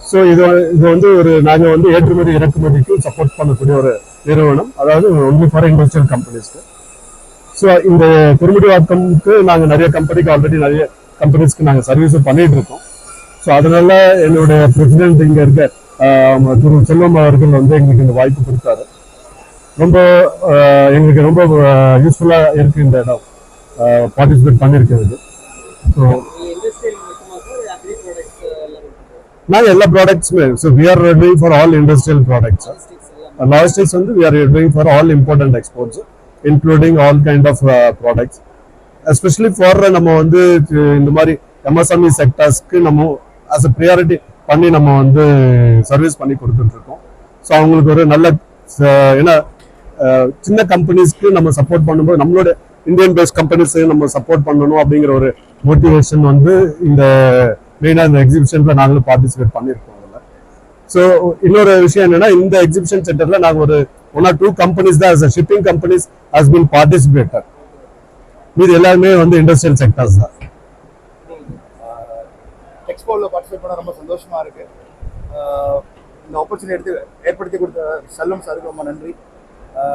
So இது வந்து நாங்கள் வந்து ஏற்றுமதி இறக்குமதிக்கு சப்போர்ட் பண்ணக்கூடிய ஒரு நிறுவனம், அதாவது ஒன்லி ஃபார் இண்டஸ்ட்ரியல் கம்பெனிஸ்க்கு. ஸோ இந்த திருமுடிவாக்கம்க்கு நாங்கள் நிறைய கம்பெனிக்கு ஆல்ரெடி நிறைய கம்பெனிஸ்க்கு நாங்கள் சர்வீஸும் பண்ணிட்டு இருக்கோம். ஸோ அதனால என்னுடைய பிரசிடென்ட் இங்கே இருக்க திரு செல்வம் அவர்கள் வந்து எங்களுக்கு இந்த வாய்ப்பு கொடுத்தாரு. ரொம்ப எங்களுக்கு ரொம்ப யூஸ்ஃபுல்லாக இருக்குது இந்த இடம், பார்ட்டிசிபேட் பண்ணியிருக்கிறது. ஸோ நாங்கள் எல்லா ப்ராடக்ட்ஸுமே, so we are doing for all industrial products. Logistics வந்து we are doing for all important exports including all kind of products. Especially for நம்ம வந்து இந்த மாதிரி எம்எஸ்எம்இ செக்டர்ஸ்க்கு நம்ம ஆஸ் அ ப்ரியாரிட்டி பண்ணி நம்ம வந்து சர்வீஸ் பண்ணி கொடுத்துட்ருக்கோம். ஸோ அவங்களுக்கு ஒரு நல்ல ஏன்னா சின்ன கம்பெனிஸ்க்கு நம்ம சப்போர்ட் பண்ணும்போது நம்மளோட இந்தியன் பேஸ்ட் கம்பெனிஸையும் நம்ம சப்போர்ட் பண்ணணும் அப்படிங்கிற ஒரு மோட்டிவேஷன் வந்து இந்த மெயினாக இந்த எக்ஸிபிஷனில் நாங்களும் பார்ட்டிசிபேட் பண்ணியிருக்கோம் அதில். ஸோ இன்னொரு விஷயம் என்னன்னா, இந்த எக்ஸிபிஷன் சென்டரில் நாங்கள் ஒரு 1 or 2 கம்பெனிஸ் தான் as a shipping companies has been participated. மீது எல்லாருமே வந்து இண்டஸ்ட்ரியல் செக்டர்ஸ் தான். எக்ஸ்போவில் பார்ட்டிசிபேட் பண்ண ரொம்ப சந்தோஷமா இருக்கு. இந்த ஆப்பர்ச்சுனிட்டி ஏற்படுத்தி கொடுத்த செல்வம் சாருக்கு ரொம்ப நன்றி.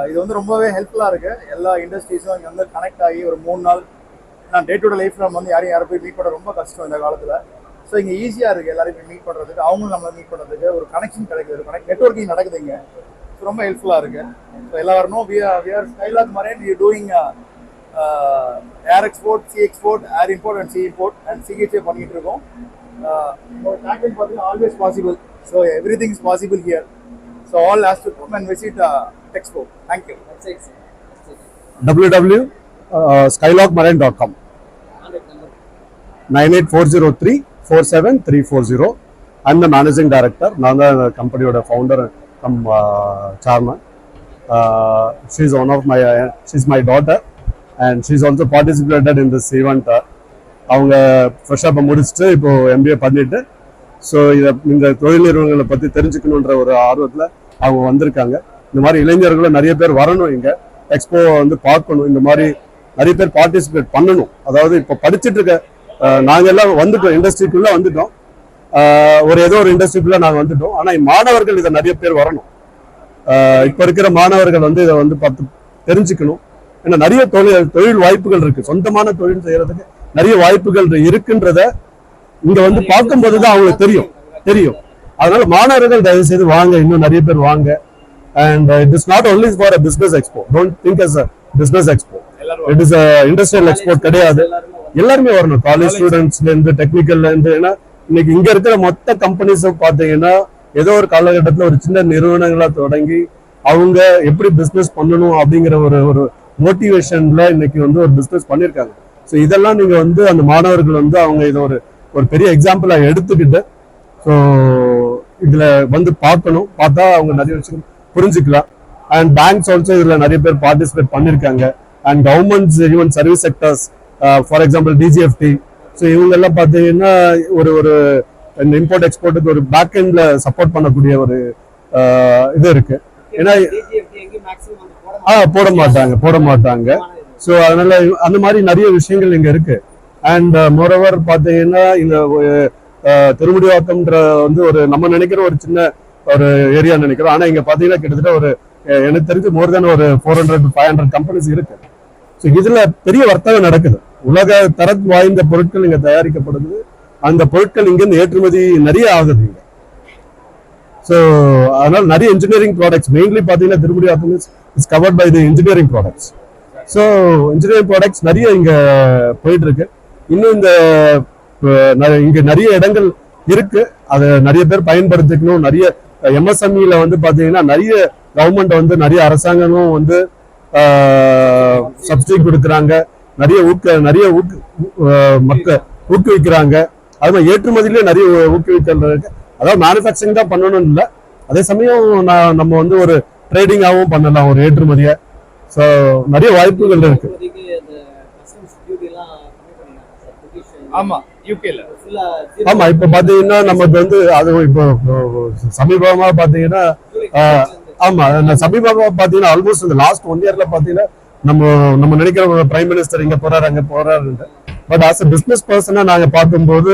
இது வந்து ரொம்பவே ஹெல்ப்ஃபுல்லாக இருக்கு. எல்லா இண்டஸ்ட்ரீஸும் இங்கே வந்து கனெக்ட் ஆகி ஒரு 3 நாள் நான் டே டு டே லைஃப் நம்ம வந்து யாரையும் போய் மீட் பண்ண ரொம்ப கஷ்டம் இந்த காலத்தில். ஸோ இங்கே ஈஸியாக இருக்குது எல்லாரையும் போய் மீட் பண்ணுறதுக்கு, அவங்களும் நம்மளை மீட் பண்ணுறதுக்கு ஒரு கனெக்ஷன் கிடைக்குது, ஒரு நெட்வொர்க்கிங் நடக்குது இங்கே. ரொம்ப ஹெல்ப்ஃபுல்லாக இருக்கு. ஸோ எல்லா வரணும். We are Skylock marine, we doing air export, sea export, air import and sea import and சிகிச்சை பண்ணிட்டு இருக்கோம். டேக்லைன் பார்த்தீங்கன்னா always possible. So everything is possible here. So all has to come and visit Texpo. Thank you. www.skylockmarine.com 9840347340. I'm the managing director. நான் தான் கம்பெனியோட founder cum chairman. She's my daughter and she's also participated in this event. அவங்க ஃப்ரெஷ்ஷாக முடிச்சுட்டு இப்போ MBA பண்ணிட்டு, so இந்த தொழில் நிறுவனங்களை பற்றி தெரிஞ்சுக்கணுன்ற ஒரு ஆர்வத்தில் அவங்க வந்திருக்காங்க. இந்த மாதிரி இளைஞர்களும் நிறைய பேர் வரணும், இங்கே எக்ஸ்போ வந்து பார்க்கணும், இந்த மாதிரி நிறைய பேர் பார்ட்டிசிபேட் பண்ணணும். அதாவது இப்போ படிச்சுட்டு இருக்க நாங்கள் எல்லாம் வந்துட்டோம், இண்டஸ்ட்ரிக்குள்ளே வந்துட்டோம், ஏதோ ஒரு இண்டஸ்ட்ரிக்குள்ளே நாங்கள் வந்துட்டோம். ஆனால் மாணவர்கள் இதை நிறைய பேர் வரணும். இப்போ இருக்கிற மாணவர்கள் வந்து இதை வந்து பார்த்து தெரிஞ்சுக்கணும். ஏன்னா நிறைய தொழில் வாய்ப்புகள் இருக்குது, சொந்தமான தொழில் செய்யறதுக்கு நிறைய வாய்ப்புகள் இருக்குன்றத இங்கே வந்து பார்க்கும்போது தான் அவங்களுக்கு தெரியும். அதனால மாணவர்கள் தயவு செய்து வாங்க, இன்னும் நிறைய பேர் வாங்க. And it is not only for a business expo, don't think as a business expo, it is a industrial expo கிடையாது. எல்லாருமே வரணும், காலேஜ் ஸ்டூடெண்ட்ஸ்ல இருந்து டெக்னிக்கல்ல இருந்து. ஏன்னா இன்னைக்கு இங்க இருக்கிற மொத்த கம்பெனிஸும் பாத்தீங்கன்னா ஏதோ ஒரு காலகட்டத்தில் ஒரு சின்ன நிறுவனங்களா தொடங்கி அவங்க எப்படி பிசினஸ் பண்ணணும் அப்படிங்கிற ஒரு மோட்டிவேஷன்ல இன்னைக்கு வந்து ஒரு பிசினஸ் பண்ணியிருக்காங்க. ஸோ இதெல்லாம் நீங்க வந்து அந்த மாணவர்கள் வந்து அவங்க இதை ஒரு பெரிய எக்ஸாம்பிளா எடுத்துக்கிட்டு ஸோ இதுல வந்து பார்க்கணும், பார்த்தா அவங்க நிறைய விஷயம் புரிஞ்சுக்கலாம். அண்ட் பேங்க்ஸ் ஆல்சோ இதுல நிறைய பேர் பார்ட்டிசிபேட் பண்ணியிருக்காங்க. And governments, even service sectors, for example DGFT, so இவங்க எல்லாம் பார்த்தீங்கன்னா ஒரு இந்த இம்போர்ட் எக்ஸ்போர்ட்டுக்கு ஒரு பேக் எண்ட்ல சப்போர்ட் பண்ணக்கூடிய ஒரு இது இருக்கு. ஏன்னா போட மாட்டாங்க. ஸோ அதனால அந்த மாதிரி நிறைய விஷயங்கள் இங்க இருக்கு. அண்ட் மோரோவர் பார்த்தீங்கன்னா இந்த திருமுடிவாக்கம்ன்ற வந்து ஒரு நம்ம நினைக்கிற ஒரு சின்ன ஒரு ஏரியா நினைக்கிறோம். ஆனா இங்க பாத்தீங்கன்னா கிட்டத்தட்ட ஒரு எனக்கு தெரிஞ்சு மோர் தென் ஒரு 400-500 கம்பெனிஸ் இருக்கு. ஸோ இதுல பெரிய வர்த்தகம் நடக்குது. உலக தரம் வாய்ந்த பொருட்கள் இங்க தயாரிக்கப்படுது. அந்த பொருட்கள் இங்கிருந்து ஏற்றுமதி நிறைய ஆகுது இங்க. ஸோ அதனால நிறைய இன்ஜினியரிங் ப்ராடக்ட்ஸ் மெயின்லி பாத்தீங்கன்னா Thirumudivakkam is covered by the engineering products. So engineering products நிறைய இங்க போயிட்டு இருக்கு. இன்னும் இங்க நிறைய இடங்கள் இருக்கு, அதை நிறைய பேர் பயன்படுத்திக்கணும். நிறைய எம்எஸ்எம்இல வந்து பாத்தீங்கன்னா நிறைய கவர்மெண்ட் வந்து நிறைய அரசாங்கமும் வந்து சப்சிடி கொடுக்குறாங்க, நிறைய ஊக்குவிக்கிறாங்க. அது மாதிரி ஏற்றுமதியிலே நிறைய ஊக்குவித்தல் இருக்கு. அதாவது மேனுஃபேக்சரிங் தான் பண்ணணும்னு இல்லை, அதே சமயம் நம்ம வந்து ஒரு ட்ரேடிங்காகவும் பண்ணலாம் ஒரு ஏற்றுமதியை. ஸோ நிறைய வாய்ப்புகள் இருக்கு. ஆமா யூகேல ஆமா இப்ப பாத்தீங்கன்னா நமக்கு வந்து அது இப்போ சமீபமா பாத்தீங்கன்னா ஆமா சமீபமா பாத்தீங்கன்னா ஆல்மோஸ்ட் இந்த லாஸ்ட் 1 இயர்ல பாத்தீங்கன்னா நம்ம நினைக்கிற பிரைம் மினிஸ்டர் இங்க போறாரு அங்க போறாரு. பட் ஆஸ் அ பிசினஸ் பர்சனா நாங்க பார்க்கும்போது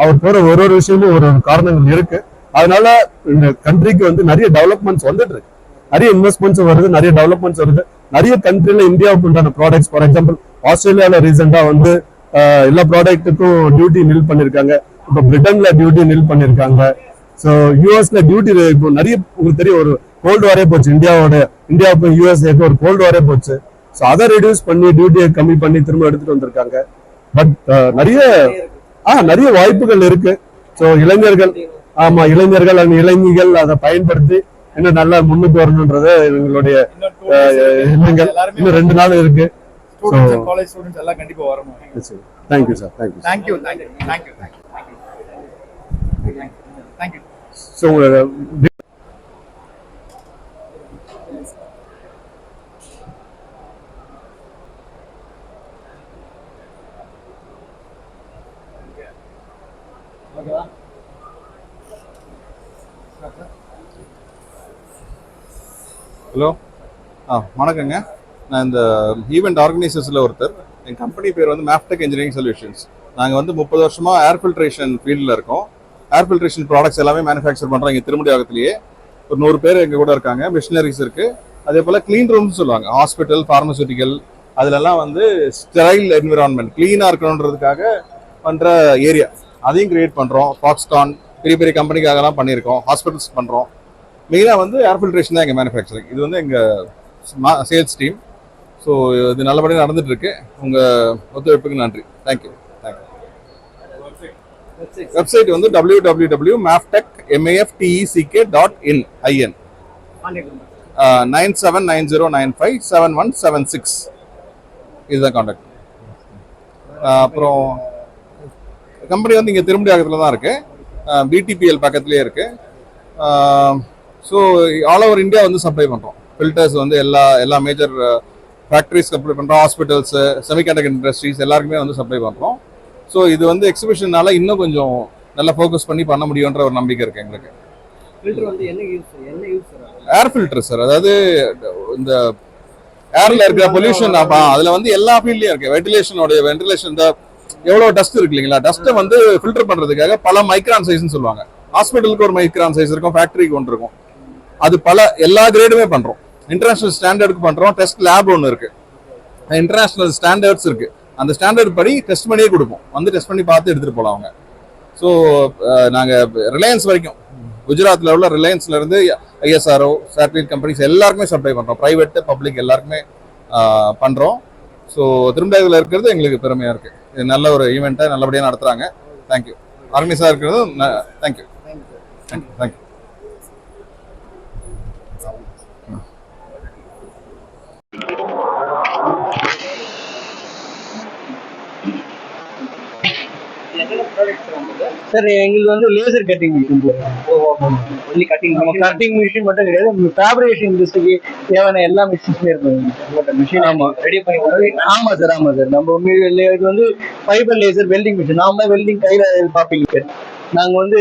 அவர் போற ஒரு விஷயமும் ஒரு காரணங்கள் இருக்கு. அதனால இந்த கண்ட்ரிக்கு வந்து நிறைய டெவலப்மெண்ட்ஸ் வந்துட்டு இருக்கு, நிறைய இன்வெஸ்ட்மெண்ட்ஸ் வருது, நிறைய டெவலப்மெண்ட்ஸ் வருது. நிறைய கண்ட்ரில இந்தியாவுக்கு உண்டான ப்ராடக்ட்ஸ், ஃபார் எக்ஸாம்பிள் ஆஸ்திரேலியால ரீசெண்டா வந்து எல்லா ப்ராடக்ட்டுக்கும் டியூட்டி நில் பண்ணிருக்காங்க. இப்போ பிரிட்டன்ல டியூட்டி நில் பண்ணிருக்காங்க. ஸோ யூஎஸ்ல டியூட்டி இப்போ நிறைய உங்களுக்கு தெரியும் ஒரு கோல்டு வாரே போச்சு, இந்தியாவுக்கும் யூஎஸ்ஏக்கும் ஒரு கோல்டு வாரே போச்சு. ஸோ அதை ரெடியூஸ் பண்ணி டியூட்டியை கம்மி பண்ணி திரும்ப எடுத்துட்டு வந்திருக்காங்க. பட் நிறைய வாய்ப்புகள் இருக்கு. ஸோ இளைஞர்கள் இளைஞர்கள் அதை பயன்படுத்தி இன்னும் நல்லா முன்னுக்கு வரணும்ன்றத எங்களுடைய எண்ணங்கள். இன்னும் 2 நாள் இருக்கு. காலேஜ் ஸ்டூடெண்ட்ஸ் எல்லாம் கண்டிப்பா வரணும். Thank you sir. Thank you. So hello, வணக்கங்க. நான் இந்த ஈவெண்ட் ஆர்கனைசர்ஸில் ஒருத்தர். என் கம்பெனி பேர் வந்து மேஃப்டெக் இன்ஜினியரிங் சொல்யூஷன்ஸ். நாங்கள் வந்து 30 வருஷமாக ஏர் ஃபில்ட்ரேஷன் ஃபீல்டில் இருக்கோம். ஏர் ஃபில்ட்ரேஷன் ப்ராடக்ட்ஸ் எல்லாமே மேனுஃபேக்சர் பண்ணுறோம் இங்கே திருமுடிவாக்கத்திலேயே. ஒரு 100 பேர் எங்கள் கூட இருக்காங்க. மிஷினரிஸ் இருக்குது. அதே போல் க்ளீன் ரூம்ஸ் சொல்லுவாங்க, ஹாஸ்பிட்டல், ஃபார்மசூட்டிக்கல், அதிலெல்லாம் வந்து ஸ்டெரைல் என்விரான்மெண்ட் க்ளீனாக இருக்கணுன்றதுக்காக பண்ணுற ஏரியா, அதையும் கிரியேட் பண்ணுறோம். ஃபாக்ஸ்கான் பெரிய பெரிய கம்பெனிக்காகலாம் பண்ணியிருக்கோம். ஹாஸ்பிட்டல்ஸ் பண்ணுறோம். மெயினாக வந்து ஏர் ஃபில்ட்ரேஷன் தான் எங்கள் மேனுஃபேக்சரிங். இது வந்து எங்கள் சேல்ஸ் டீம். ஸோ இது நல்லபடியாக நடந்துட்டு இருக்கு. உங்கள் ஒத்துழைப்புக்கு நன்றி. தேங்க்யூ. வெப்சைட் வந்து www.maftech.in 9790957176 இதுதான் கான்டாக்ட். அப்புறம் கம்பெனி வந்து இங்கே திருமுடிவாக்கத்தில் தான் இருக்கு, பிடிபிஎல் பக்கத்துலேயே இருக்கு. ஸோ ஆல் ஓவர் இந்தியா வந்து சப்ளை பண்ணுறோம். ஃபில்டர்ஸ் வந்து எல்லா மேஜர் ஃபேக்ட்ரிஸ் சப்ளை பண்ணுறோம். ஹாஸ்பிட்டல்ஸு, செமிகண்டக்டர் இண்டஸ்ட்ரீஸ் எல்லாருக்குமே வந்து சப்ளை பண்ணுறோம். ஸோ இது வந்து எக்ஸிபிஷன்னால இன்னும் கொஞ்சம் நல்லா ஃபோக்கஸ் பண்ணி பண்ண முடியுன்ற ஒரு நம்பிக்கை இருக்குது எங்களுக்கு. ஏர் ஃபில்டர் சார், அதாவது இந்த ஏர்ல இருக்கிற பொல்யூஷன் அதில் வந்து எல்லா ஃபீல்ட்லையும் இருக்குது. வென்டிலேஷன் இந்த எவ்வளோ டஸ்ட் இருக்கு இல்லைங்களா, டஸ்ட்டை வந்து ஃபில்டர் பண்ணுறதுக்காக பல மைக்ரான் சைஸ்ன்னு சொல்லுவாங்க. ஹாஸ்பிட்டலுக்கு ஒரு மைக்ரான் சைஸ் இருக்கும், ஃபேக்ட்ரிக்கு ஒன்று இருக்கும். அது எல்லா கிரேடுமே பண்ணுறோம். இன்டர்நேஷனல் ஸ்டாண்டர்டுக்கு பண்ணுறோம். டெஸ்ட் லேப் ஒன்று இருக்குது, இன்டர்நேஷனல் ஸ்டாண்டர்ட்ஸ் இருக்குது. அந்த ஸ்டாண்டர்ட் படி டெஸ்ட் பண்ணியே கொடுப்போம். வந்து டெஸ்ட் பண்ணி பார்த்து எடுத்துகிட்டு போகலாம் அவங்க. ஸோ நாங்கள் ரிலையன்ஸ் வரைக்கும் குஜராத்தில் உள்ள ரிலையன்ஸ்லேருந்து ஐஎஸ்ஆர்ஓ சேட்டலைட் கம்பெனிஸ் எல்லாருக்குமே சப்ளை பண்ணுறோம். ப்ரைவேட்டு பப்ளிக் எல்லாருக்குமே பண்ணுறோம். ஸோ திருமடையில் இருக்கிறது எங்களுக்கு பெருமையாக இருக்குது. இது நல்ல ஒரு ஈவெண்ட்டை நல்லபடியாக நடத்துகிறாங்க. தேங்க்யூ. ஆர்கனைஸாக இருக்கிறது தேங்க்யூ. தேங்க்யூ. சார் எங்களுக்கு வந்து laser cutting machine only cutting, நம்ம கட்டிங் மிஷின் மட்டும் கிடையாது, ஃபேப்ரிகேஷன் இண்டஸ்ட்ரிக்கு தேவையான எல்லா மிஷின்ஸுமே இருக்கும் மிஷின். ஆமா ரெடி பண்ணி. ஆமா சார், ஆமா சார். நம்ம இது வந்து ஃபைபர் லேசர் வெல்டிங் மிஷின். நாம வெல்டிங் கையில பார்ப்பீங்க சார். நாங்க வந்து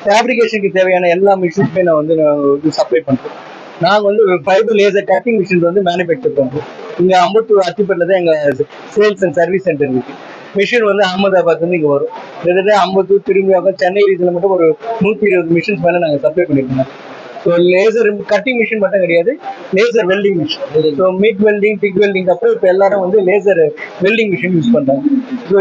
ஃபேப்ரிகேஷனுக்கு தேவையான எல்லா மிஷின்ஸுமே நான் வந்து சப்ளை பண்றோம். நாங்கள் வந்து ஃபைபர் லேசர் கட்டிங் மிஷின் வந்து மேனுஃபேக்சர் பண்றோம். இங்க அம்பத்தூர் அத்திப்பட்டில் தான் எங்க சேல்ஸ் அண்ட் சர்வீஸ் சென்டர் இருக்கு. மிஷின் வந்து அகமதாபாத் வந்து இங்க வரும். கிட்டத்தட்ட அம்பத்தூர், திரும்பியாக்கம், சென்னை ரீஜன்ல மட்டும் ஒரு 120 மிஷின்ஸ் மேல நாங்க சப்ளை பண்ணிருக்கோம். ஸோ லேசர் கட்டிங் மிஷின் மட்டும் கிடையாது, லேசர் வெல்டிங் மிஷின். ஸோ மிக் வெல்டிங், டிக் வெல்டிங் அப்புறம் இப்போ எல்லாரும் வந்து லேசர் வெல்டிங் மிஷின் யூஸ் பண்றாங்க. ஸோ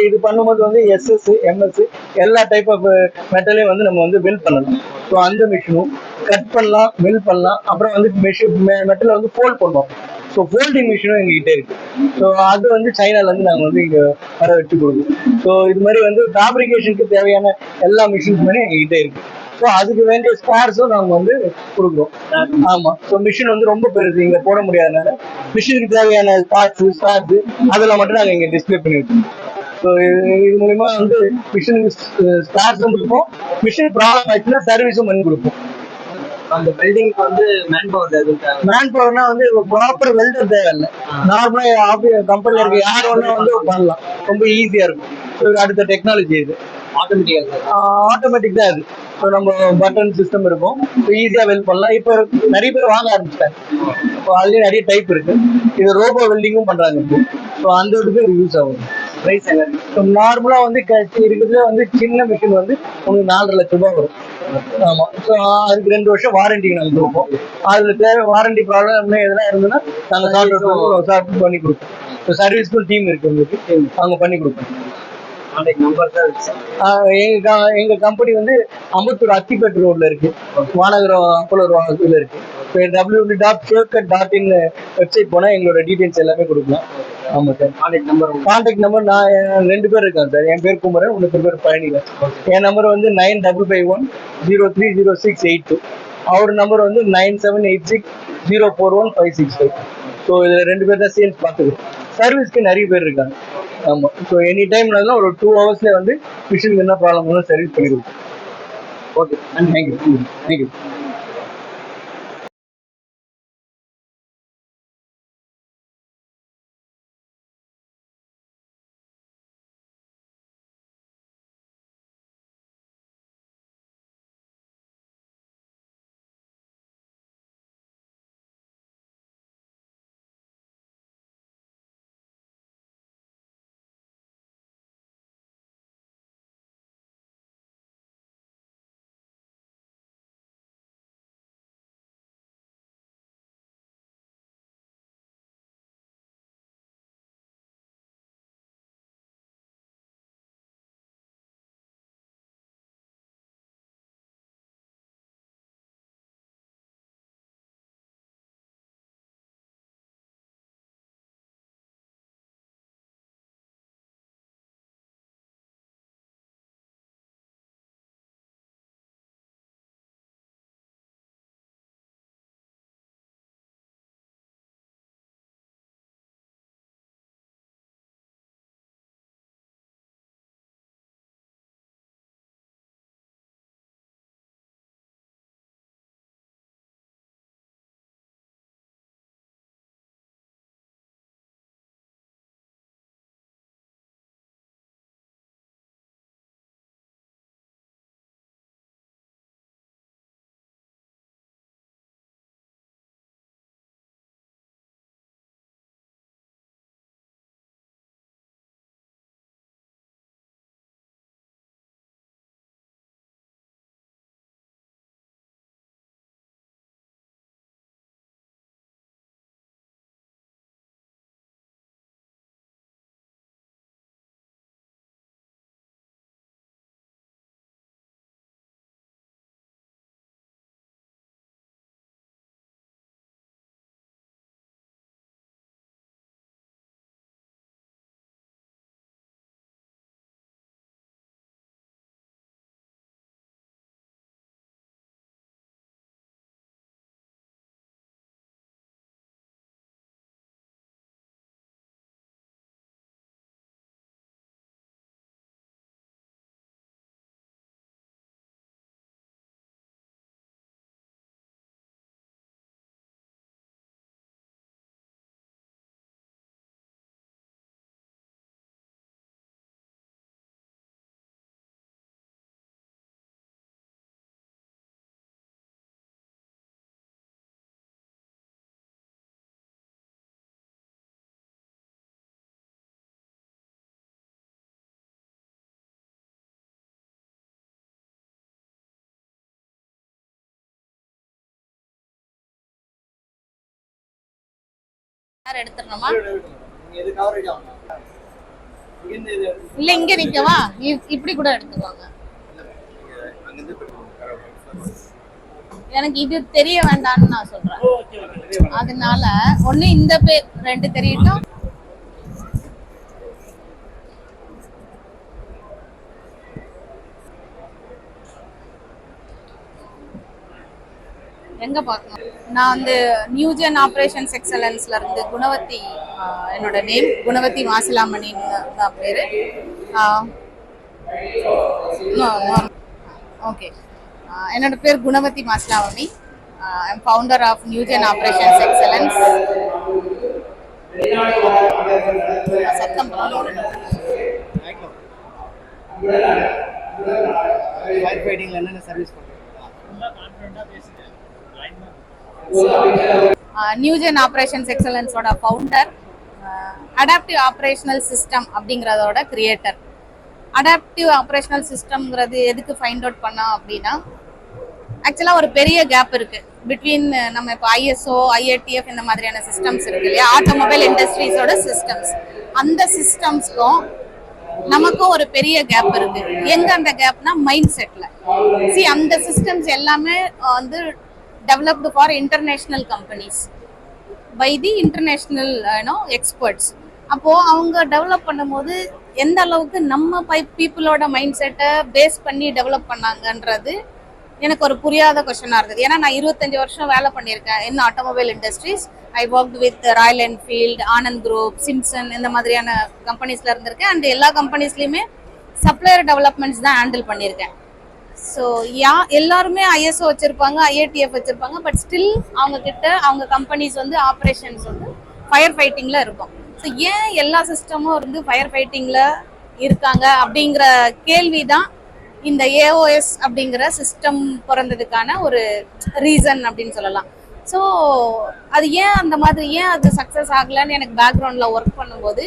இது பண்ணும்போது வந்து எஸ்எஸ், எம்எஸ் எல்லா டைப் ஆஃப் மெட்டலையும் வந்து நம்ம வந்து வெல்ட் பண்ணலாம். ஸோ அந்த மிஷினும் கட் பண்ணலாம், வெல்ட் பண்ணலாம். அப்புறம் வந்து மெட்டலை வந்து ஃபோல்ட் பண்ணுவோம். ஸோ ஃபோல்டிங் மிஷினும் எங்ககிட்ட இருக்கு. ஸோ அது வந்து சைனால இருந்து நாங்கள் வந்து இங்க வர வச்சு கொடுக்குறோம். ஸோ இது மாதிரி வந்து ஃபேப்ரிகேஷனுக்கு தேவையான எல்லா மிஷின்ஸுமே எங்ககிட்ட இருக்கு. ஸோ அதுக்கு வேண்டிய ஸ்பேர்ஸும் நாங்கள் வந்து கொடுக்குறோம். ஆமா. ஸோ மிஷின் வந்து ரொம்ப பெருசு, இங்க போட முடியாதனால மிஷினுக்கு தேவையான ஸ்பேர்ஸ் அதெல்லாம் மட்டும் நாங்கள் இங்க டிஸ்பிளே பண்ணிருக்கோம். ஸோ இது மூலியமா வந்து மிஷினுக்கு ஸ்பேர்ஸும் கொடுப்போம், மிஷின் ப்ராப்ளம் ஆச்சுன்னா சர்வீஸும் பண்ணி கொடுப்போம். அந்த வெல்டிங்க்கு வந்து மேன் பவர்னா வந்து ப்ராப்பர் வெல்டர் தேவையில்லை. நார்மலா கம்பெனில இருக்க யார் வேணா வந்து பண்ணலாம், ரொம்ப ஈஸியா இருக்கும். அடுத்த டெக்னாலஜி இது ஆட்டோமேட்டிக் தான் அது. ஸோ நம்ம பட்டன் சிஸ்டம் இருக்கும், ஈஸியா வெல்ட் பண்ணலாம். இப்போ நிறைய பேர் வாங்க ஆரம்பிச்சிட்டாங்க. இப்போ ஆல்ரெடி நிறைய டைப் இருக்கு. இது ரோபோ வெல்டிங்கும் பண்றாங்க இப்போ. ஸோ அந்த இதுக்கு யூஸ் ஆகும். நார்மலா வந்து இருக்கிறதுல வந்து சின்ன மிஷின் வந்து உங்களுக்கு 4.5 லட்சம் ரூபாய் வரும். ஆமா. ஸோ அதுக்கு 2 வருஷம் வாரண்டி நாங்கள் கொடுப்போம். அதுல தேவை வாரண்டி ப்ராப்ளம் எதனா இருந்ததுன்னா நாங்கள் சால்வ் பண்ணி கொடுப்போம். ஸோ சர்வீஸ்க்கும் டீம் இருக்கு உங்களுக்கு, அவங்க பண்ணி கொடுப்போம். எங்க கம்பெனி வந்து அம்பத்தூர் அத்திப்பேட் ரோட்ல இருக்கு, மாநகரம் அப்போலோ இதுல இருக்கு. www.shortcut.in வெப்சைட் போனா எங்களோட டீடைல்ஸ் எல்லாமே கொடுக்கலாம். ஆமா சார். கான்டாக்ட் நம்பர் நான் 2 பேர் இருக்காங்க சார். என் பேர் குமரன், இன்னொரு பேர் பழனிவேல். என் நம்பர் வந்து 9551030682. அவர் நம்பர் வந்து 9786041565. ஸோ இதுல 2 பேர் தான் சேல்ஸ் பார்த்துக்கிறோம். சர்வீஸ்க்கு நிறைய பேர் இருக்காங்க. ஆமா. ஸோ எனி டைம் ஒரு 2 ஹவர்ஸ்ல வந்து மிஷினுக்கு என்ன ப்ராப்ளம் சர்வீஸ் பண்ணி கொடுக்கும். Okay, thank you. யார் எடுத்துடணுமா? இது கவரேஜ் ஆகும். இல்ல இங்க நிக்கவா? இப்படி கூட எடுத்துக்கோங்க. எனக்கு இது தெரிய வேண்டாம்னு நான் சொல்றேன். அதனால ஒண்ணு இந்த பேர் 2 தெரியட்டும். எங்க பார்க்கணும்? நான் வந்து நியூஜென் ஆப்ரேஷன்ஸ் எக்ஸலன்ஸ்ல இருந்து குணவதி, என்னோட நேம் குணவதி மாசிலாமணின்னு தான் பேரு. ஓகே, என்னோட பேர் Gunavathi Masilamani. I'm founder of Newgen operations excellence. சத்தம் ஃபயர் ஃபைட்டிங்ல என்னென்ன சர்வீஸ் பண்றீங்க? நியூஜென் ஆப்ரேஷன்ஸ் எக்ஸலன்ஸோட ஃபவுண்டர், அடாப்டிவ் ஆப்ரேஷனல் சிஸ்டம் அப்படிங்கிறதோட கிரியேட்டர். அடாப்டிவ் ஆப்ரேஷனல் சிஸ்டம்ங்கிறது எதுக்கு ஃபைண்ட் அவுட் பண்ணோம் அப்படின்னா, ஆக்சுவலாக ஒரு பெரிய கேப் இருக்கு பிட்வீன் நம்ம இப்போ ஐஎஸ்ஓ, ஐஏடிஎஃப் இந்த மாதிரியான சிஸ்டம்ஸ் இருக்கு இல்லையா, ஆட்டோமொபைல் இண்டஸ்ட்ரீஸோட சிஸ்டம்ஸ். அந்த சிஸ்டம்ஸ்க்கும் நமக்கும் ஒரு பெரிய கேப் இருக்கு. எங்க அந்த கேப்னா மைண்ட் செட்ல. அந்த சிஸ்டம்ஸ் எல்லாமே வந்து developed for international companies by the international experts. அப்போ அவங்க டெவலப் பண்ணும்போது எந்த அளவுக்கு நம்ம பீப்புளோட மைண்ட் செட்டை பேஸ் பண்ணி டெவலப் பண்ணாங்கன்றது எனக்கு ஒரு புரியாத கொஸ்டினா இருந்தது. ஏன்னா நான் 25 வருஷம் வேலை பண்ணியிருக்கேன் in automobile industries. I worked with Royal Enfield, Anand group, Simpson இந்த மாதிரியான கம்பெனிஸ்ல இருந்திருக்கேன். அண்ட் எல்லா கம்பெனிஸ்லயுமே சப்ளையர் டெவலப்மெண்ட்ஸ் தான் ஹேண்டில் பண்ணியிருக்கேன். ஸோ எல்லாருமே ஐஎஸ்ஓ வச்சிருப்பாங்க, ஐஏடிஎஃப் வச்சிருப்பாங்க. பட் ஸ்டில் அவங்க கிட்ட அவங்க கம்பெனிஸ் வந்து ஆப்ரேஷன்ஸ் வந்து ஃபயர் ஃபைட்டிங்ல இருக்கும். ஸோ ஏன் எல்லா சிஸ்டமும் வந்து ஃபயர் ஃபைட்டிங்ல இருக்காங்க அப்படிங்கிற கேள்வி தான் இந்த ஏஓஎஸ் அப்படிங்கிற சிஸ்டம் பிறந்ததுக்கான ஒரு ரீசன் அப்படின்னு சொல்லலாம். ஸோ அது ஏன் அந்த மாதிரி ஏன் அது சக்ஸஸ் ஆகலைன்னு எனக்கு பேக்ரவுண்ட்ல ஒர்க் பண்ணும்போது,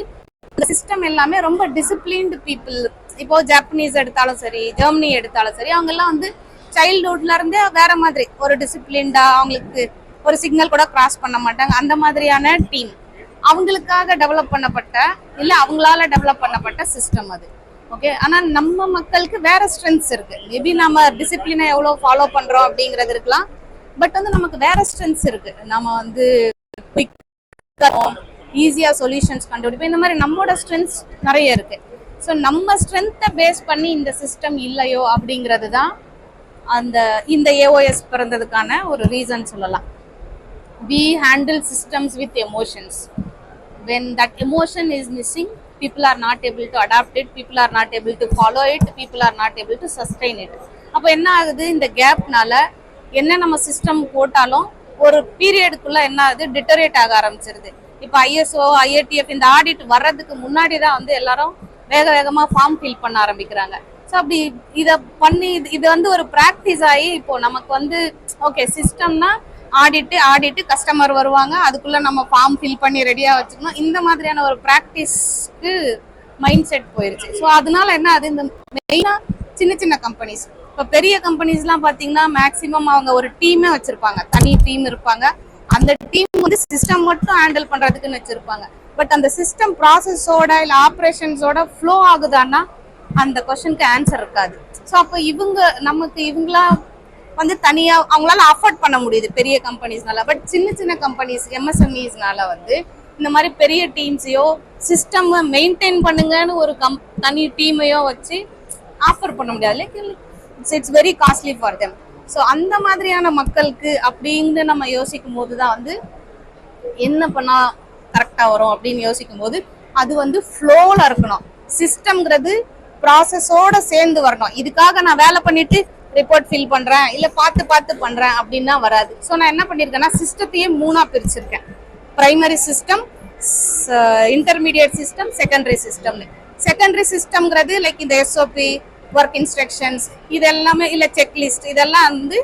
இந்த சிஸ்டம் எல்லாமே ரொம்ப டிசிப்ளின்டு பீப்புள். இப்போ ஜாப்பனீஸ் எடுத்தாலும் சரி, ஜெர்மனி எடுத்தாலும் சரி, அவங்க எல்லாம் வந்து சைல்ட்ஹுட்ல இருந்தே வேற மாதிரி ஒரு டிசிப்ளின்டா, அவங்களுக்கு ஒரு சிக்னல் கூட கிராஸ் பண்ண மாட்டாங்க. அந்த மாதிரியான டீம் அவங்களுக்காக டெவலப் பண்ணப்பட்ட, இல்லை அவங்களால டெவலப் பண்ணப்பட்ட சிஸ்டம் அது. ஓகே, ஆனா நம்ம மக்களுக்கு வேற ஸ்ட்ரென்த்ஸ் இருக்கு. மேபி நம்ம டிசிப்ளினை எவ்வளோ ஃபாலோ பண்றோம் அப்படிங்கிறது இருக்கலாம். பட் வந்து நமக்கு வேற ஸ்ட்ரென்த்ஸ் இருக்கு. நம்ம வந்து ஈஸியா சொல்யூஷன்ஸ் கண்டுபிடிப்போம். இந்த மாதிரி நம்மளோட ஸ்ட்ரென்த்ஸ் நிறைய இருக்கு. ஸோ நம்ம ஸ்ட்ரென்த்தை பேஸ் பண்ணி இந்த சிஸ்டம் இல்லையோ அப்படிங்கிறது தான் இந்த ஏஓஎஸ் பிறந்ததுக்கான ஒரு ரீசன் சொல்லலாம். we handle systems with emotions. When that emotion is missing, people are not able to adapt it, people are not able to follow it, people are not able to sustain it. அப்போ என்ன ஆகுது, இந்த கேப்னால என்ன நம்ம system போட்டாலும் ஒரு பீரியடுக்குள்ள என்ன ஆகுது, டிட்டரேட் ஆக ஆரம்பிச்சிருது. இப்போ ஐஎஸ்ஓ, ஐஏடிஎஃப் இந்த ஆடிட் வர்றதுக்கு முன்னாடி தான் வந்து எல்லாரும் வேக வேகமாக ஃபார்ம் ஃபில் பண்ண ஆரம்பிக்கிறாங்க. ஸோ அப்படி இதை பண்ணி இது வந்து ஒரு ப்ராக்டிஸ் ஆகி இப்போ நமக்கு வந்து ஓகே சிஸ்டம்னா ஆடிட்டு கஸ்டமர் வருவாங்க, அதுக்குள்ள நம்ம ஃபார்ம் ஃபில் பண்ணி ரெடியாக வச்சுக்கணும். இந்த மாதிரியான ஒரு ப்ராக்டிஸ்க்கு மைண்ட் செட் போயிருச்சு. ஸோ அதனால என்ன அது, இந்த மெயினாக சின்ன சின்ன கம்பெனிஸ், இப்போ பெரிய கம்பெனிஸ்லாம் பார்த்தீங்கன்னா மேக்ஸிமம் அவங்க ஒரு டீமே வச்சிருப்பாங்க, தனி டீம் இருப்பாங்க. அந்த டீம் வந்து சிஸ்டம் மட்டும் ஹேண்டில் பண்ணுறதுக்குன்னு வச்சிருப்பாங்க. பட் அந்த சிஸ்டம் ப்ராசஸோட இல்லை ஆப்ரேஷன்ஸோட ஃப்ளோ ஆகுதான்னா அந்த கொஸ்டினுக்கு ஆன்சர் இருக்காது. ஸோ அப்போ இவங்களா வந்து தனியாக அவங்களால அஃபோர்ட் பண்ண முடியுது பெரிய கம்பெனிஸ்னால. பட் சின்ன சின்ன கம்பெனிஸ், எம்எஸ்எம்இஸ்னால வந்து இந்த மாதிரி பெரிய டீம்ஸையோ சிஸ்டம் மெயின்டைன் பண்ணுங்கன்னு ஒரு தனி டீமையோ வச்சு ஆஃபர் பண்ண முடியாது. Like it's very costly for them. So அந்த மாதிரியான மக்களுக்கு அப்படின்னு நம்ம யோசிக்கும் போது தான் வந்து என்ன பண்ணால் கரெக்டாக வரும் அப்படின்னு யோசிக்கும் போது அது வந்து ஃப்ளோவில் இருக்கணும். சிஸ்டம்ங்கிறது ப்ராசஸோட சேர்ந்து வரணும். இதுக்காக நான் வேலை பண்ணிட்டு ரிப்போர்ட் ஃபில் பண்ணுறேன், இல்லை பார்த்து பண்ணுறேன் அப்படின்னா வராது. ஸோ நான் என்ன பண்ணியிருக்கேன்னா சிஸ்டத்தையே 3ஆக பிரிச்சிருக்கேன். Primary system, intermediate system, secondary சிஸ்டம்னு. செகண்டரி சிஸ்டம்ங்கிறது லைக் இந்த எஸ்ஓபி, ஒர்க் இன்ஸ்ட்ரக்ஷன்ஸ், இது எல்லாமே இல்லை செக்லிஸ்ட், இதெல்லாம் வந்து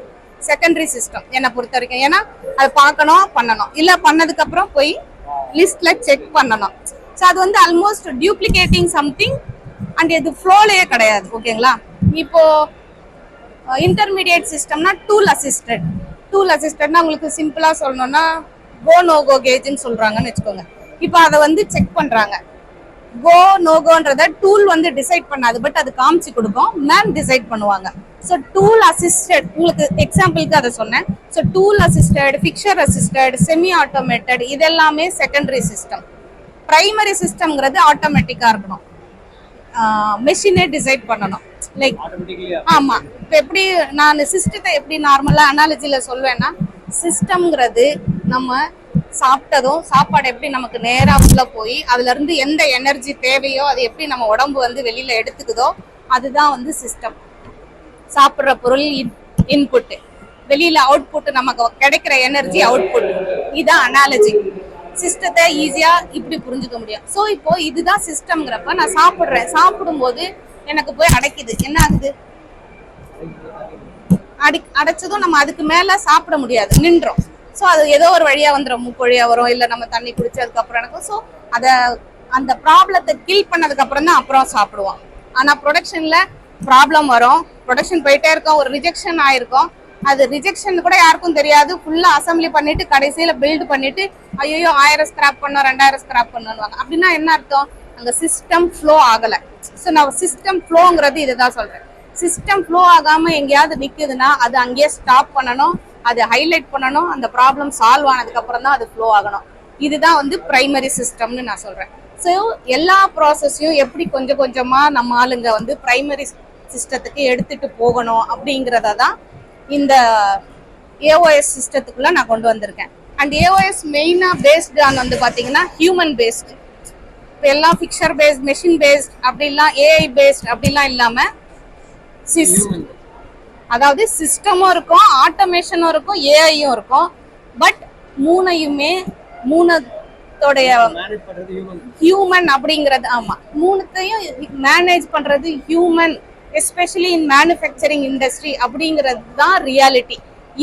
செகண்டரி சிஸ்டம் என்னை பொறுத்த வரைக்கும். ஏன்னா அது பார்க்கணும், பண்ணணும், இல்லை பண்ணதுக்கப்புறம் போய் லிஸ்ட்ல செக் பண்ணணும். ஸோ அது வந்து ஆல்மோஸ்ட் டியூப்ளிகேட்டிங் சம்திங் அண்ட் இது ஃப்ளோலையே கிடையாது. ஓகேங்களா, இப்போ இன்டர்மீடியட் சிஸ்டம்னா டூல் அசிஸ்டட்னா உங்களுக்கு சிம்பிளா சொல்லணும்னா கோ நோகோ கேஜ்னு சொல்றாங்கன்னு வச்சுக்கோங்க. இப்போ அதை வந்து செக் பண்றாங்க. கோ நோகோன்றத டூல் வந்து டிசைட் பண்ணாது, பட் அது காமிச்சு கொடுக்கும், மேன் டிசைட் பண்ணுவாங்க. ஸோ டூல் அசிஸ்டட், உங்களுக்கு எக்ஸாம்பிளுக்கு அதை சொன்னேன். So tool assisted, fixture assisted, semi automated, இதெல்லாமே செகண்டரி சிஸ்டம். பிரைமரி சிஸ்டம்ங்கிறது ஆட்டோமேட்டிக்கா இருக்கணும், மெஷினே டிசைட் பண்ணணும். லைக் ஆமா, இப்போ எப்படி நான் சிஸ்டத்தை எப்படி நார்மலா அனாலஜில சொல்வேன்னா, சிஸ்டம்ங்கிறது நம்ம சாப்பிட்டதும் சாப்பாடு எப்படி நமக்கு நேரா உள்ள போய் அதுல இருந்து எந்த எனர்ஜி தேவையோ அது எப்படி நம்ம உடம்பு வந்து வெளியில எடுத்துக்குதோ அதுதான் வந்து சிஸ்டம். சாப்பிட்ற பொருள் இன்புட், வெளியில அவுட்புட், நமக்கு கிடைக்கிற எனர்ஜி அவுட்புட். இதுதான் அனாலஜி. சிஸ்டத்தை ஈஸியா இப்படி புரிஞ்சுக்க முடியும். ஸோ இப்போ இதுதான் சிஸ்டம்ங்கிறப்ப நான் சாப்பிட்றேன், சாப்பிடும்போது எனக்கு போய் அடைக்குது, என்ன ஆகுது, அடைச்சதும் நம்ம அதுக்கு மேல சாப்பிட முடியாது, நின்றோம். ஸோ அது ஏதோ ஒரு வழியா வந்துடும், மூக்கு வழியா வரும், இல்லை நம்ம தண்ணி குடிச்சதுக்கு அப்புறம் எனக்கும். ஸோ அதை அந்த ப்ராப்ளத்தை கில் பண்ணதுக்கு அப்புறம் தான் அப்புறம் சாப்பிடுவோம். ஆனா ப்ரொடக்ஷன்ல ப்ராப்ளம் வரும், ப்ரொடக்ஷன் போயிட்டே இருக்கும், ஒரு ரிஜெக்ஷன் ஆயிருக்கும், அது ரிஜெக்ஷன் கூட யாருக்கும் தெரியாது, ஃபுல்லா அசம்பிளி பண்ணிட்டு கடைசியில பில்டு பண்ணிட்டு ஐயோ 1000 ஸ்கிராப் பண்ணோம் 2000 ஸ்கிராப் பண்ணுவாங்க. அப்படின்னா என்ன அர்த்தம், அங்க சிஸ்டம் ஃப்ளோ ஆகல. ஸோ நான் சிஸ்டம் ஃப்ளோங்கிறது இதுதான் சொல்றேன். சிஸ்டம் ஃப்ளோ ஆகாம எங்கேயாவது நிக்குதுன்னா அது அங்கேயே ஸ்டாப் பண்ணணும், அதை ஹைலைட் பண்ணணும், அந்த ப்ராப்ளம் சால்வ் ஆனதுக்கு அப்புறம் தான் அது ஃப்ளோ ஆகணும். இதுதான் வந்து பிரைமரி சிஸ்டம்னு நான் சொல்றேன். ஸோ எல்லா ப்ராசஸையும் எப்படி கொஞ்சம் கொஞ்சமா நம்ம ஆளுங்க வந்து பிரைமரி சிஸ்டத்துக்கு எடுத்துட்டு போகணும் அப்படிங்கிறத தான் இந்த ஏஓஎஸ் சிஸ்டத்துக்குள்ள நான் கொண்டு வந்திருக்கேன். அண்ட் ஏஓஎஸ் மெயினா பேஸ்டு ஆன் வந்து பாத்தீங்கன்னா ஹியூமன் பேஸ்டு. இப்போ எல்லாம் ஃபிக்சர் பேஸ்ட், மெஷின் பேஸ்ட் அப்படிலாம், ஏஐ பேஸ்ட் அப்படிலாம் இல்லாம அதாவது சிஸ்டமும் இருக்கும், ஆட்டோமேஷனும் இருக்கும், ஏஐயும் இருக்கும். பட் மூணையுமே மூணத்தோடைய ஹியூமன் அப்படிங்கிறது, ஆமா, மூணுத்தையும் மேனேஜ் பண்றது human, especially in manufacturing industry அப்படிங்கிறது தான் ரியாலிட்டி.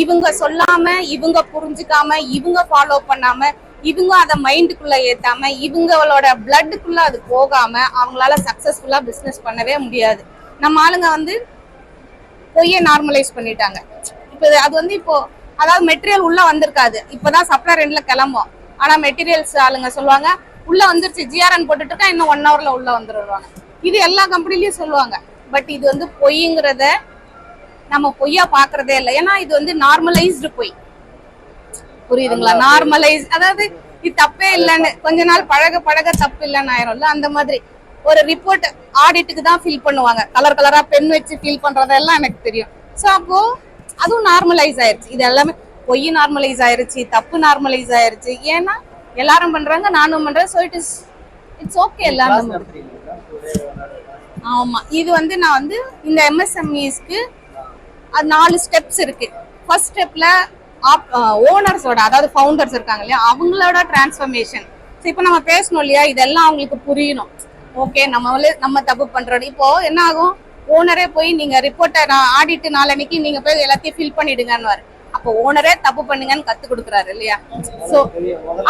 இவங்க சொல்லாம, இவங்க புரிஞ்சுக்காம, இவங்க ஃபாலோ பண்ணாம, இவங்க அதை மைண்டுக்குள்ள ஏத்தாம, இவங்களோட பிளட்டுக்குள்ள அது போகாம அவங்களால சக்சஸ்ஃபுல்லா பிசினஸ் பண்ணவே முடியாது. நம்ம ஆளுங்க வந்து பொய்யை நார்மலைஸ் பண்ணிட்டாங்க. இப்போ அது வந்து இப்போ அதாவது மெட்டீரியல் உள்ள வந்திருக்காது, இப்பதான் சப்ளையர் எண்ட்ல கிளம்பும். ஆனா மெட்டீரியல்ஸ் ஆளுங்க சொல்லுவாங்க உள்ள வந்துருச்சு, ஜிஆர்என் போட்டுட்டு இருக்கா, இன்னும் 1 hourல உள்ள வந்துருவாங்க. இது எல்லா கம்பெனிலயும் சொல்லுவாங்க. பட் இது வந்து பொய்ங்கிறத நம்ம பொய்யா பாக்குறதே இல்லை. ஏன்னா இது வந்து நார்மலைஸ்டு பொய், புரியுதுங்களா? நார்மலைஸ் அதாவது இது தப்பே இல்லைன்னு, கொஞ்ச நாள் பழக பழக தப்பு இல்லைன்னு ஆயிரும்ல. அந்த மாதிரி ஒரு ரிப்போர்ட் ஆடிட்டுக்கு தான் ஃபில் பண்ணுவாங்க, கலர் கலரா பென் வச்சு ஃபில் பண்றதெல்லாம் எனக்கு தெரியும். ஸோ அப்போ அதுவும் நார்மலைஸ் ஆயிருச்சு. இது எல்லாமே பொய் நார்மலைஸ் ஆயிருச்சு, தப்பு நார்மலைஸ் ஆயிருச்சு. ஏன்னா எல்லாரும் பண்றாங்க, நானும் பண்றேன். ஸோ இட்ஸ் ஓகே எல்லாரும். ஆமா, இது வந்து நான் வந்து இந்த எம்எஸ்எம்இஸ்க்கு 4 ஸ்டெப்ஸ் இருக்கு. ஃபர்ஸ்ட் ஸ்டெப்ல ஓனர்ஸோட, அதாவது ஃபவுண்டர்ஸ் இருக்காங்க இல்லையா, அவங்களோட டிரான்ஸ்ஃபர்மேஷன். ஸோ இப்போ நம்ம பேசணும் இல்லையா, இதெல்லாம் அவங்களுக்கு புரியணும். ஓகே, நம்ம தப்பு பண்றோம். இப்போ என்ன ஆகும், ஓனரே போய் நீங்க ரிப்போர்ட்டை நான் ஆடிட்டு நாளைக்கு நீங்க போய் எல்லாத்தையும் ஃபில் பண்ணிடுங்கன்னு, அப்போ ஓனரே தப்பு பண்ணுங்கன்னு கத்து கொடுக்குறாரு இல்லையா. ஸோ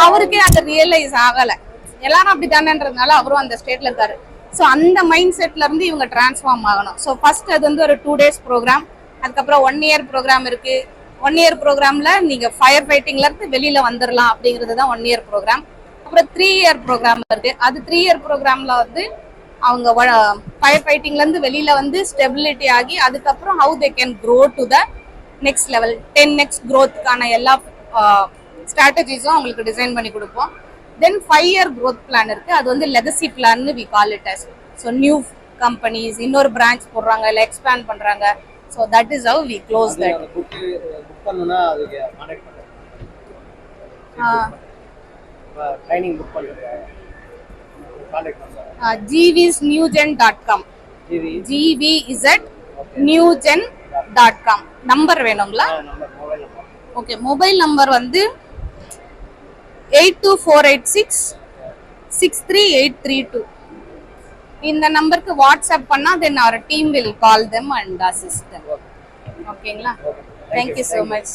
அவருக்கே அது ரியலைஸ் ஆகல, எல்லாரும் அப்படி தானேன்றதுனால அவரும் அந்த ஸ்டேட்ல இருக்காரு. ஸோ அந்த மைண்ட் செட்ல இருந்து இவங்க டிரான்ஸ்ஃபார்ம் ஆகணும். ஸோ ஃபர்ஸ்ட் அது வந்து ஒரு 2 days ப்ரோக்ராம், அதுக்கப்புறம் 1 year ப்ரோக்ராம் இருக்கு. 1 year ப்ரோக்ராம்ல நீங்க ஃபயர் ஃபைட்டிங்ல இருந்து வெளியில வந்துடலாம் அப்படிங்கிறது தான் 1 year ப்ரோக்ராம். அப்புறம் 3 year ப்ரோக்ராம் இருக்கு. அது 3 year ப்ரோக்ராம்ல வந்து அவங்க ஃபயர் ஃபைட்டிங்ல இருந்து வெளியில வந்து ஸ்டெபிலிட்டி ஆகி அதுக்கப்புறம் how they can grow to the next level, 10x க்ரோத்துக்கான எல்லா ஸ்ட்ராட்டஜிஸும் அவங்களுக்கு டிசைன் பண்ணி கொடுப்போம். தென் 5 year growth பிளான் இருக்கு. அது வந்து லெகசி பிளான்னு we call it as. So new companies இன்னொரு பிரான்ச் போடுறாங்க, இல்லை எக்ஸ்பேண்ட் பண்றாங்க. So that is how we close that. gvsnewgen.com, gvsnewgen.com. Number வேணுங்களா? ஓகே, மொபைல் நம்பர் வந்து 8248663832. இந்த நம்பருக்கு வாட்ஸ்அப் பண்ணா தென் our team will call them and assist them. ஓகேங்களா? Thank you so much.